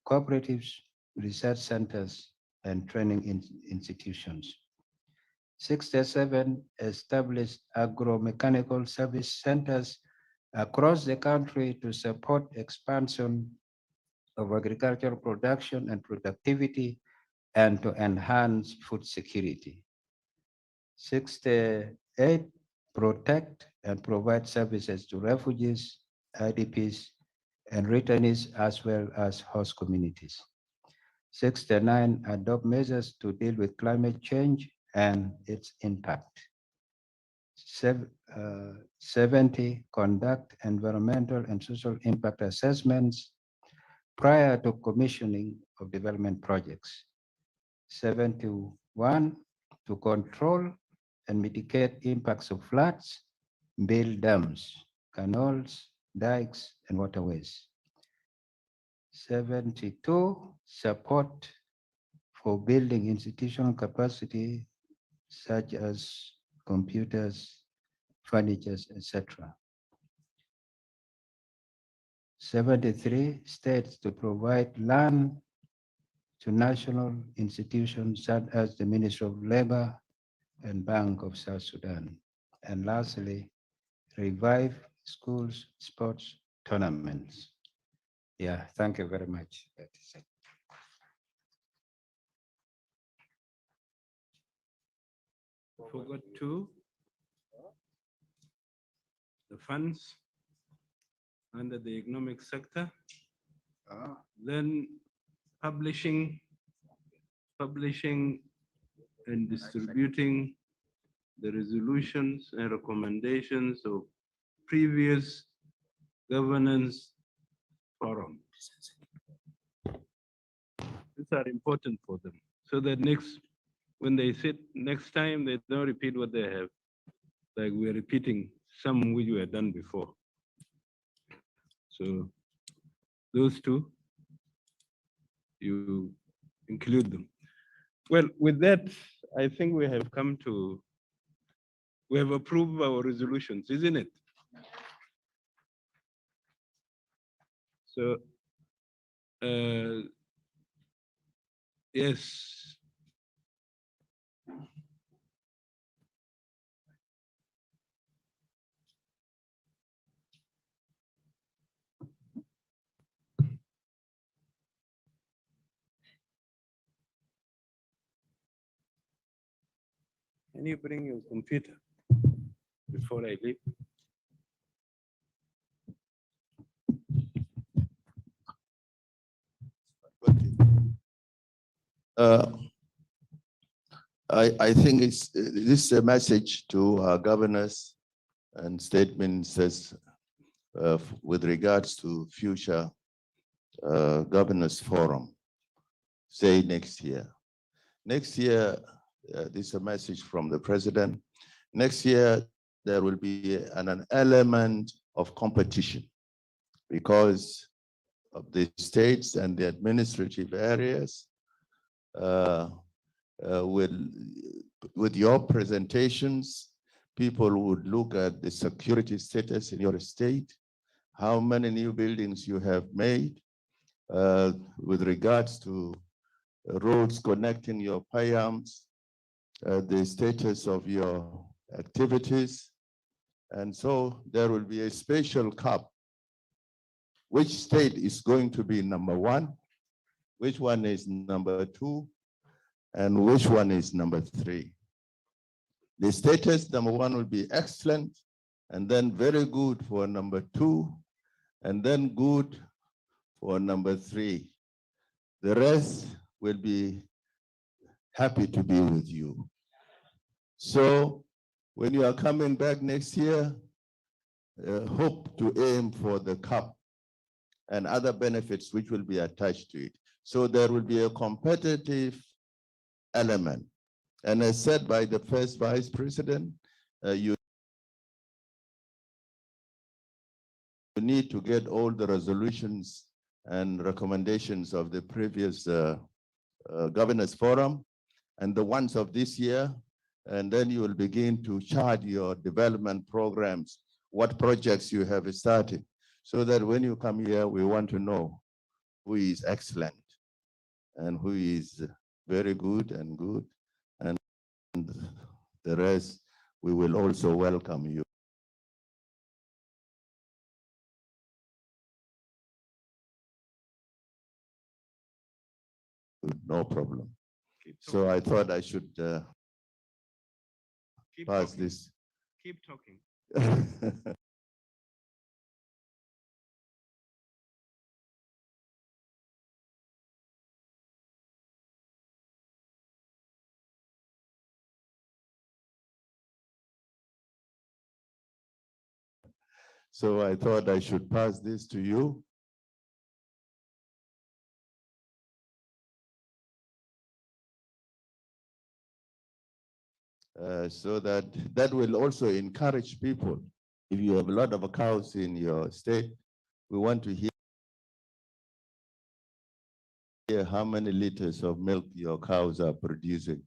cooperatives, research centers, and training institutions. 67, establish agro-mechanical service centers across the country to support expansion of agricultural production and productivity and to enhance food security. 68, protect and provide services to refugees, IDPs, and returnees, as well as host communities. 69, adopt measures to deal with climate change and its impact. 70, conduct environmental and social impact assessments prior to commissioning of development projects. 71, to control and mitigate impacts of floods, build dams, canals, dikes, and waterways. 72, support for building institutional capacity, such as computers, furniture, etc. 73, states to provide land to national institutions such as the Ministry of Labor and Bank of South Sudan. And lastly, revive schools, sports, tournaments. Yeah, thank you very much. That is it. Forgot to the funds under the economic sector, then publishing and distributing the resolutions and recommendations of previous governance forum. These are important for them, so that when they sit next time, they don't repeat what they have. Like we're repeating some which were done before. So those two, you include them. Well, with that, I think we have approved our resolutions, isn't it? So, yes. Can you bring your computer before I leave? I think this is a message to our governors and statement says with regards to future governors forum, say next year. Next year, this is a message from the president. Next year, there will be an element of competition because of the states and the administrative areas. With your presentations, people would look at the security status in your state, how many new buildings you have made with regards to roads connecting your payams, the status of your activities. And so there will be a special cup. Which state is going to be number one? Which one is number two? And which one is number three? The status number one will be excellent, and then very good for number two, and then good for number three. The rest will be happy to be with you. So when you are coming back next year, hope to aim for the cup and other benefits which will be attached to it. So there will be a competitive element. And as said by the first vice president, you need to get all the resolutions and recommendations of the previous governors forum and the ones of this year, and then you will begin to chart your development programs, what projects you have started, so that when you come here, we want to know who is excellent and who is very good, and the rest, we will also welcome you. No problem. So I thought I should pass this. Keep talking. So I thought I should pass this to you. So that will also encourage people. If you have a lot of cows in your state, we want to hear how many liters of milk your cows are producing.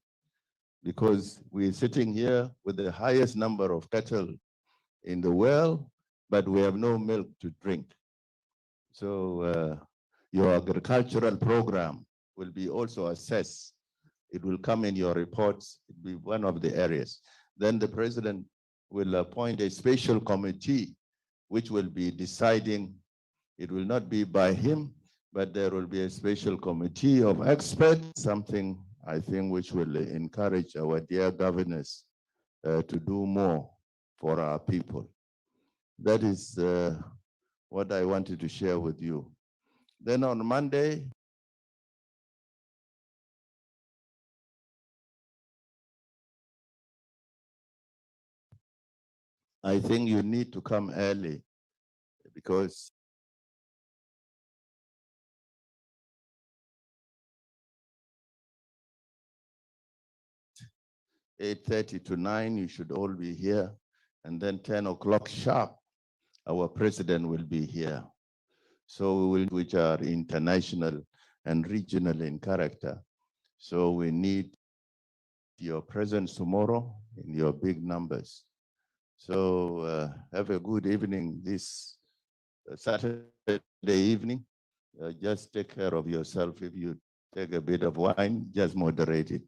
Because we're sitting here with the highest number of cattle in the world, but we have no milk to drink. So your agricultural program will be also assessed. It will come in your reports. It will be one of the areas. Then the president will appoint a special committee which will be deciding. It will not be by him, but there will be a special committee of experts, something I think which will encourage our dear governors to do more for our people. That is what I wanted to share with you. Then on Monday, I think you need to come early because (8:30 to 9), you should all be here. And then 10 o'clock sharp, our president will be here. So we will, which are international and regional in character. So we need your presence tomorrow in your big numbers. So have a good evening this Saturday evening. Just take care of yourself. If you take a bit of wine, just moderate it.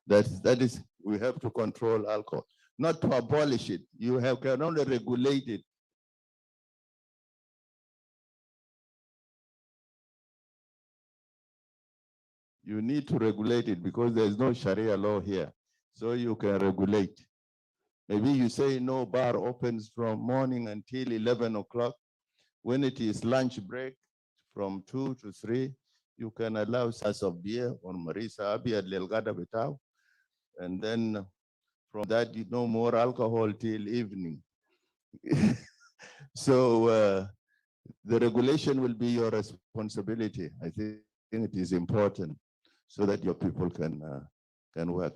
That is, we have to control alcohol, not to abolish it. You can only regulate it. You need to regulate it because there's no Sharia law here. So you can regulate. Maybe you say no bar opens from morning until 11 o'clock. When it is lunch break from 2 to 3, you can allow us of beer or marisa abia delgada betao. And then from that, you no more alcohol till evening. So the regulation will be your responsibility. I think it is important so that your people can work.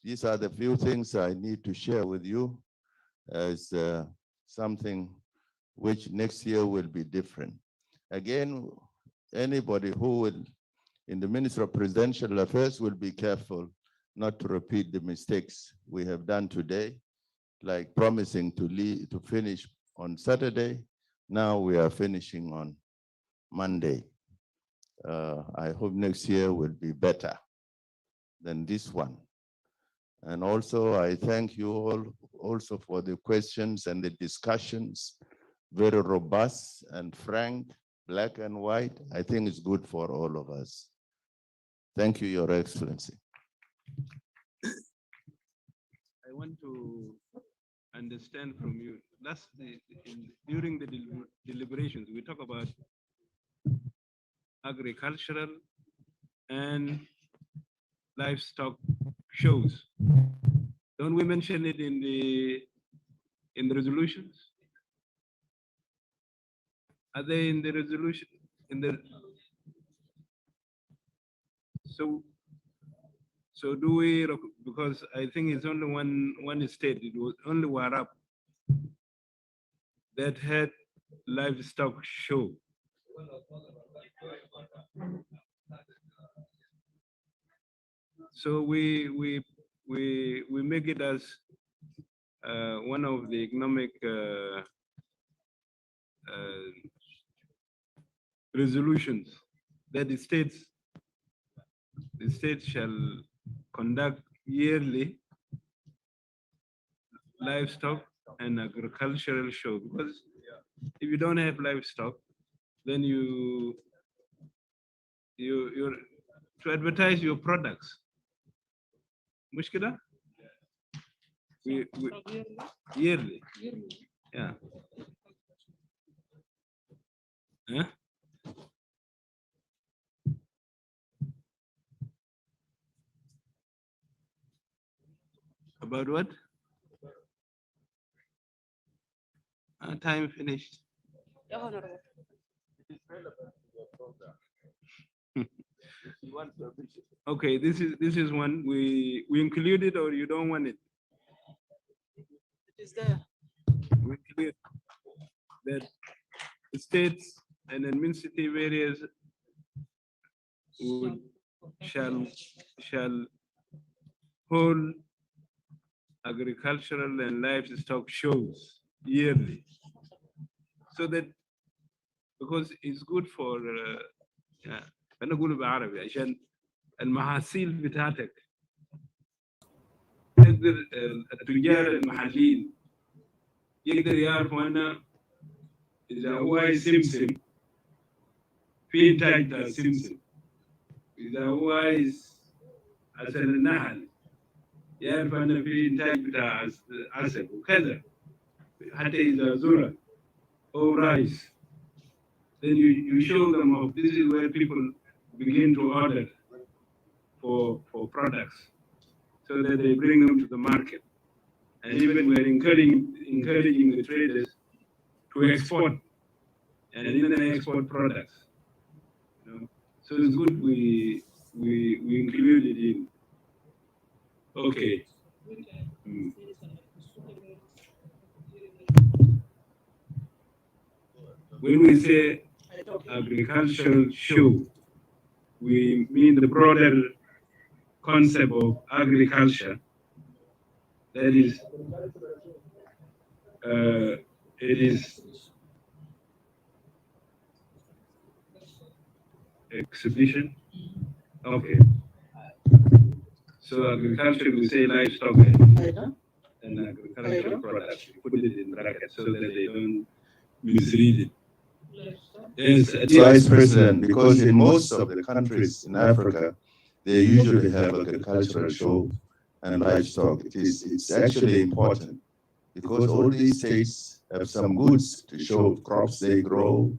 These are the few things I need to share with you as something which next year will be different. Again, anybody who will, in the Ministry of Presidential Affairs, will be careful not to repeat the mistakes we have done today, like promising to finish on Saturday. Now we are finishing on Monday. I hope next year will be better than this one. And also, I thank you all also for the questions and the discussions, very robust and frank, black and white. I think it's good for all of us. Thank you, Your Excellency. I want to understand from you. During the deliberations, we talk about agricultural and livestock shows. Don't we mention it in the resolutions? Are they in the resolution? So do we? Because I think it's only one state. It was only Warab that had livestock show. So we make it as one of the economic resolutions that the states shall conduct yearly livestock and agricultural show. Because if you don't have livestock, then you're to advertise your products. Mushkila? Yearly. Yeah. Huh? About what? Time finished. Okay, this is one we included, or you don't want it? It is there. We include that the states and administrative areas shall hold agricultural and livestock shows yearly, so that because it's good for أنا أقول بعربي عشان المحاصيل بتاعتك تقدر التجار المحليين يقدر يعرفوا أنا إذا هو عايز سمسم في إنتاج بتاع سمسم، إذا هو عايز عسل النحل يعرف أن في إنتاج بتاع عسل وكذا، حتى إذا ذرة أو رايس. Then you show them of this is where people begin to order for products, so that they bring them to the market. And even we're encouraging the traders to export and even export products. You know? So it's good we include it in. Okay. When we say agricultural show, we mean the broader concept of agriculture. That is, it is exhibition. Okay. So agriculture, we say livestock and agricultural products. We put it in brackets so that they don't mislead it. Yes, Vice President, because in most of the countries in Africa, they usually have agricultural show and livestock. It's actually important because all these states have some goods to show, crops they grow,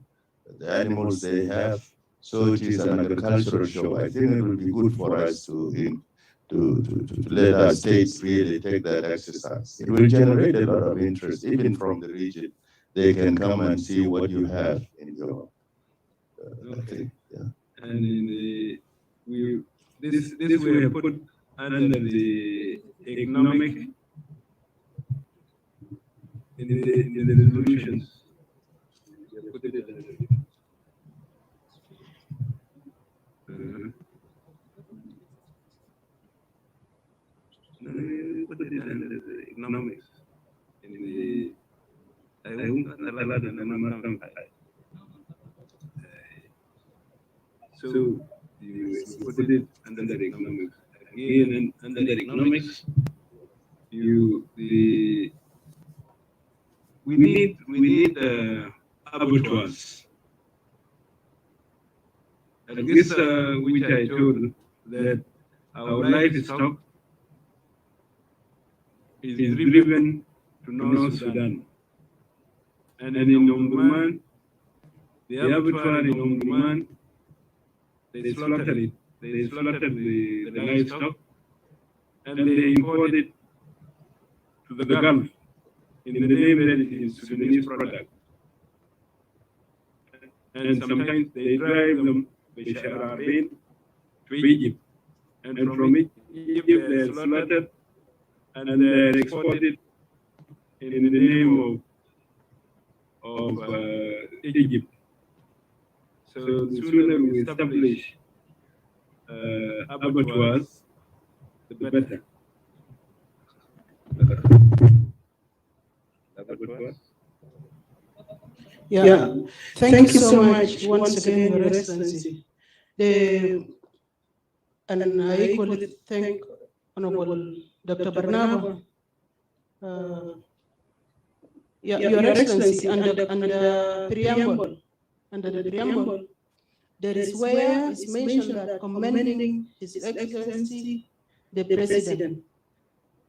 the animals they have. So it is an agricultural show. I think it will be good for us to let our states really take that exercise. It will generate a lot of interest, even from the region. They can come and see what you have in your thing. Yeah. And in the, this we have put under the economic in the resolutions. We have put it under put it under the economics in the so you put it under the economics again, and under the economics we need abattoirs. And this which I told that our livestock is driven to North Sudan. And in Omdurman, the abattoir in Omdurman, they slaughter it. They slaughter the livestock and they import it to the Gulf in the name that it is Sudanese product. And sometimes they drive them to Egypt. And from Egypt they are slaughtered and they are exported in the name of Egypt. So the sooner we establish abattoirs, the better. Abattoirs. Yeah. Thank you so much once again, Your Excellency. And I equally thank Honorable Dr. Barnaba. Your Excellency, under the preamble, there is where it's mentioned that commending His Excellency the President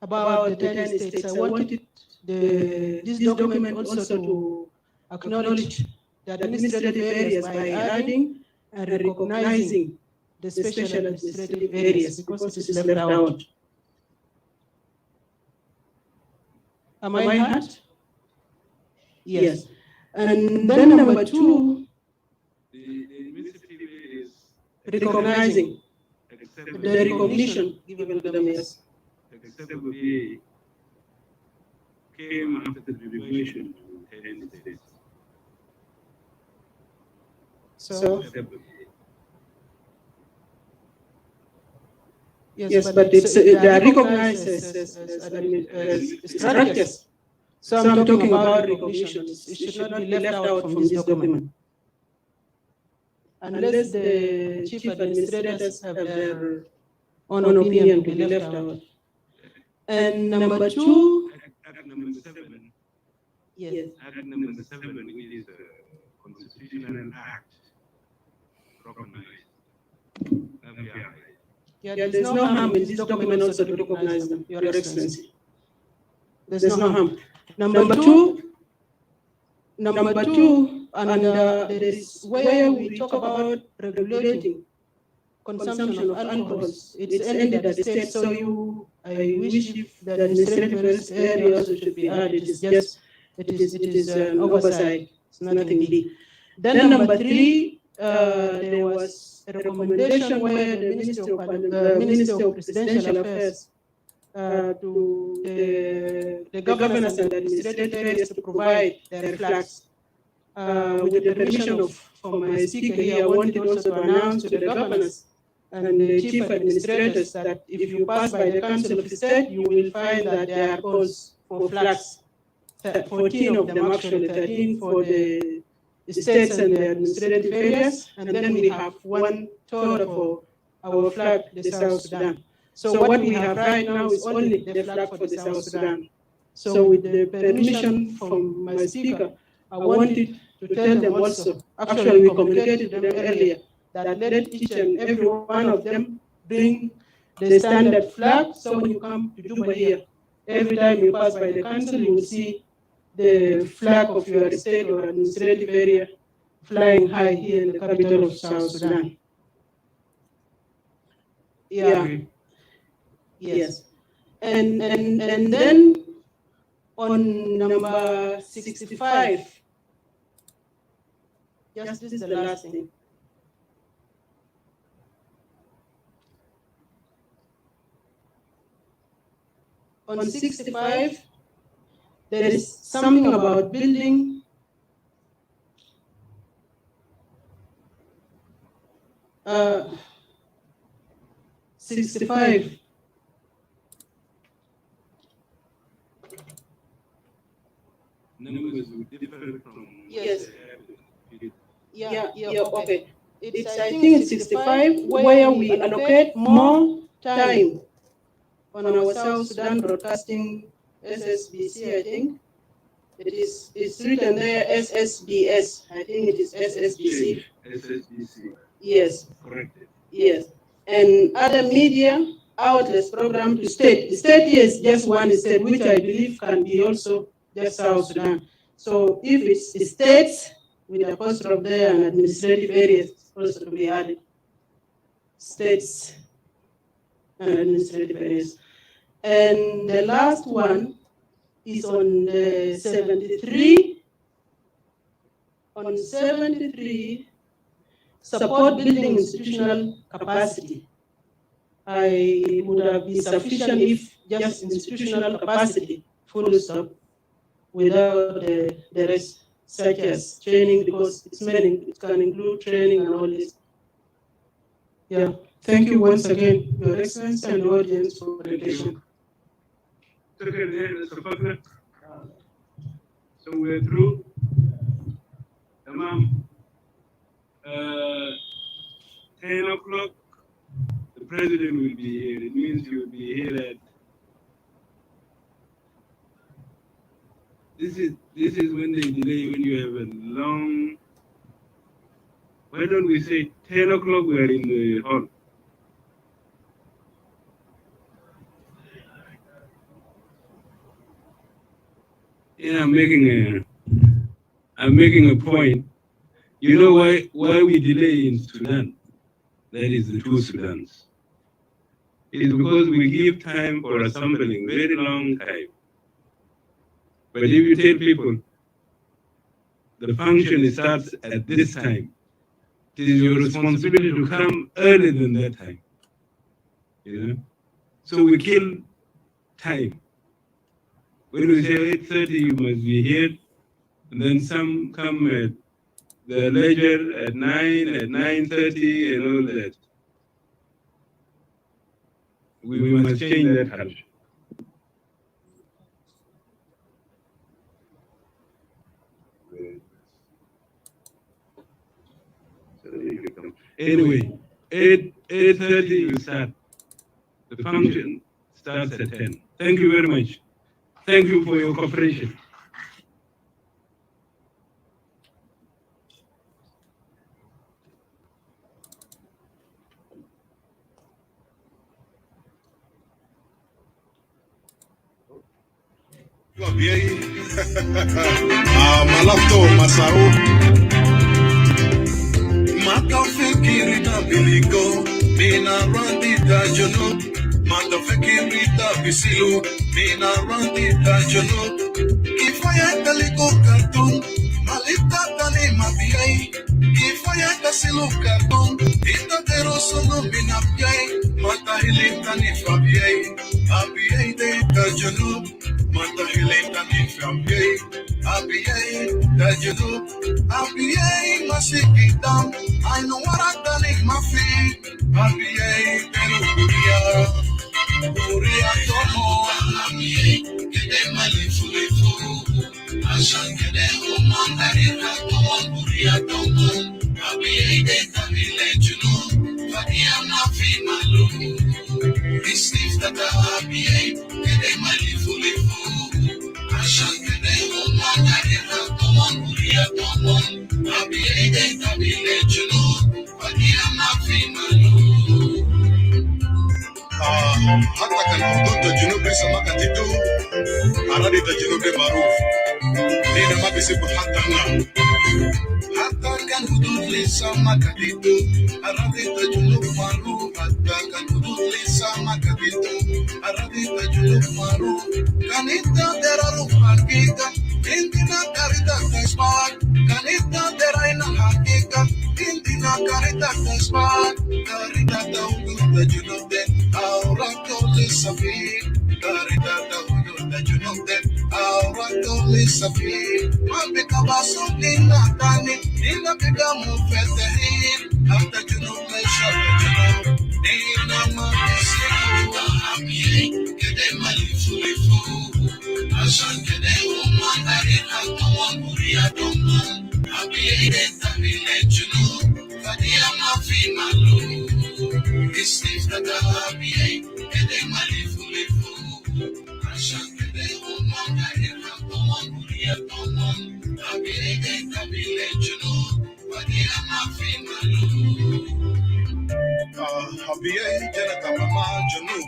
about the 10 states. I wanted this document also to acknowledge the administrative areas by adding and recognizing the special administrative areas because it is left out. Am I heard? Yes. And then number 2, the administrative areas recognizing the recognition given to them, yes. Except we came after the revision to 10 states. So, yes, but it's they are recognized as structures. So I'm talking about recognition. It should not be left out from this document. Unless the chief administrators have their own opinion to be left out. And number 2, Act number 7. yes. Act number 7, which is a constitutional act recognized. Yeah, there's no harm in this document also to recognize them, Your Excellency. There's no harm. Number 2, and there is where we talk about regulating consumption of alcohols. It's ended at the state, so I wish if the administrative area also should be added. It is an oversight. It's nothing big. Then number 3, there was a recommendation where the Ministry of Presidential Affairs to the governors and the administrative areas to provide their flags. with the permission from my speaker here, I wanted also to announce to the governors and the chief administrators that if you pass by the Council of State, you will find that there are calls for flags, 14 of them actually, 13 for the states and the administrative areas, and then we have one total for our flag, the South Sudan. So what we have right now is only the flag for the South Sudan. So with the permission from my speaker, I wanted to tell them also, actually we communicated to them earlier, that let each and every one of them bring the standard flag, so when you come to Juba here, every time you pass by the council, you will see the flag of your state or administrative area flying high here in the capital of South Sudan. Yeah. Okay. Yes. And then on number 65, just this is the last thing. On 65, there is something about building uh, 65. Numbers will differ from. Yes. Yeah, okay. It's, I think it's 65 where we allocate more time on our South Sudan Broadcasting SSBC, I think. It's written there SSBS. I think it is SSBC. SSBC. Yes. Corrected. Yes. And other media outlets program to state. The state is just one state, which I believe can be also just South Sudan. So if it's states with apostrophe there and administrative areas also to be added. States and administrative areas. And the last one is on the 73. On 73, support building institutional capacity. I would have been sufficient if just institutional capacity, full stop, without the rest, such as training, because it's many, it can include training and all this. Yeah, thank you once again, Your Excellency and the audience for the attention. So we're through. Tamam. 10 o'clock, the president will be here. It means he will be here at. This is when they delay, when you have a long. Why don't we say 10 o'clock we are in the hall? Yeah, I'm making a point. You know why we delay in Sudan? That is the two Sudans. It's because we give time for assembling, very long time. But if you tell people the function starts at this time, it is your responsibility to come earlier than that time. You know? So we kill time. When we say 8:30, you must be here, and then some come at the leisure at 9, at 9:30, and all that. We must change that culture. Anyway, 8:30 you start. The function starts at 10. Thank you very much. Thank you for your cooperation. Malafto Masao Matafikirita Biliko Mina Randita Jono Matafikirita Bisilu Mina Randita Jono Kifaya Kaliko Karton Malita Tani Mabiai Kifaya Kasilu Karton Ita Terosono Minabiai Matahilita Ni Fabiai Abiai de Kajono Matahilita Ni Fabiai ABA, that you know, ABA, my city down. I know what I've done in my feet. ABA, Peru, Korea, Tomo, ABA, get them money fully full. I shan't get them home, that is not Tomo, Korea, Tomo. ABA, they can let you know, but I'm not feeling my this is the ABA, get them money fully full. I shan't get them home, that is not Tomo, Korea, Tomo. ABA, they can let you know, but I'm not feeling my hata kan hudud junubi sama katitu aradi ta junubi maruf nina mabisibu hata na hata kan hudud sama katitu aradi ta junubi maruf hata kan hudud sama katitu aradi ta junubi maruf kanita deraru hakika indina karita tasmat kanita deraina hakika indina karita tasmat karita ta hudud ta junubi Safi, Karita, that you know that our Toli Safi, Mabikabaso, Nina Tani, Nina Bigamu Fetahin, after you know, my shop, Nina Mabisi, get them money fully full. I shan't get a woman that it has no one who I don't know. I'll be a let you know, but I'm not feeling this is the ABA, and they money fully full. I shan't get a woman that it has no one who I don't know. I'll be let you know, but I'm not feeling ABA, Janata Mama, Januk,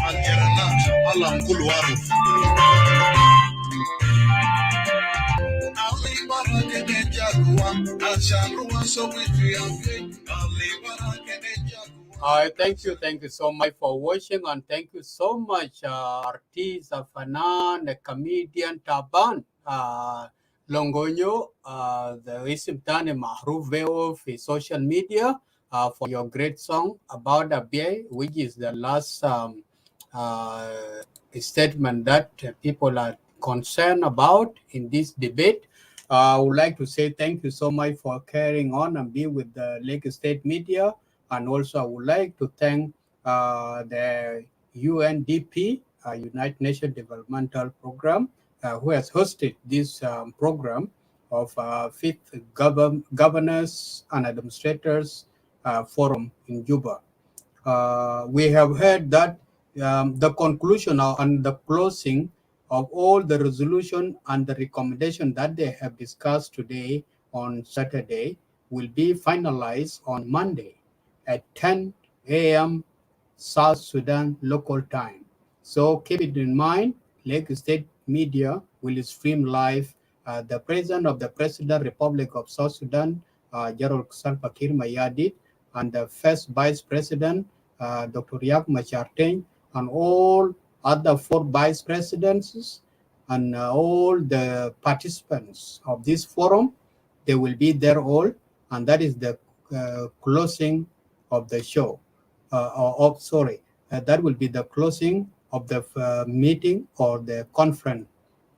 and Jaranat, Alam Kuluaru. Thank you so much for watching, and thank you so much, artist, Fanan, the comedian Taban, Longonyo, the Isim Tani Mahruf of social media, for your great song about ABA, which is the last statement that people are concerned about in this debate. I would like to say thank you so much for carrying on and be with the Lake State media. And also I would like to thank the UNDP, United Nations Developmental Program, who has hosted this program of Fifth Governors and Administrators Forum in Juba. We have heard that the conclusion and the closing of all the resolution and the recommendation that they have discussed today on Saturday will be finalized on Monday at 10 a.m. South Sudan local time. So keep it in mind, Lake State Media will stream live the President of the President Republic of South Sudan, Gerald Salva Kiir Mayardit, and the First Vice President, Dr. Riek Machar, and all other 4 vice presidents and all the participants of this forum. They will be there all, and that is the closing of the show. That will be the closing of the meeting or the conference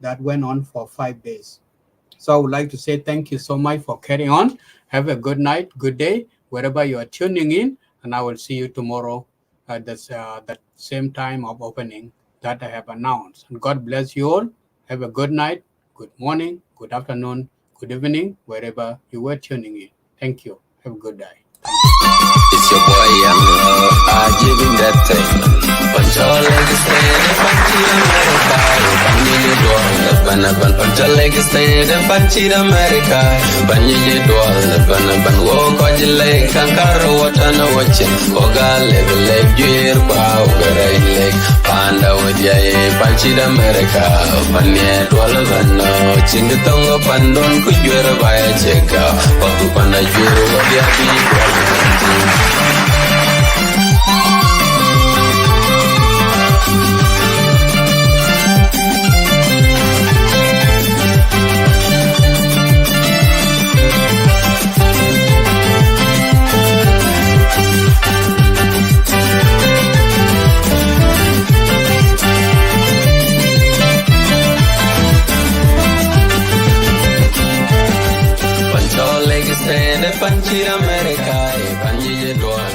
that went on for 5 days. So I would like to say thank you so much for carrying on. Have a good night, good day, wherever you are tuning in, and I will see you tomorrow at the same time of opening that I have announced. And God bless you all. Have a good night, good morning, good afternoon, good evening, wherever you were tuning in. Thank you. Have a good day. It's your boy Young Love, giving that thing. Control legislated, Control legislated, Panchid America. Banyi dual, Banaban, walk on the lake, and Karo, what on a watching. Oga, level lake, gear, power, lake, Panda with Yay, Panchid America. Panya, Dwalabano, Chingatonga, Pandon, could you ever buy a check out? Pakupana, you, what you have been. stay the Panchira America, Panji Dwal.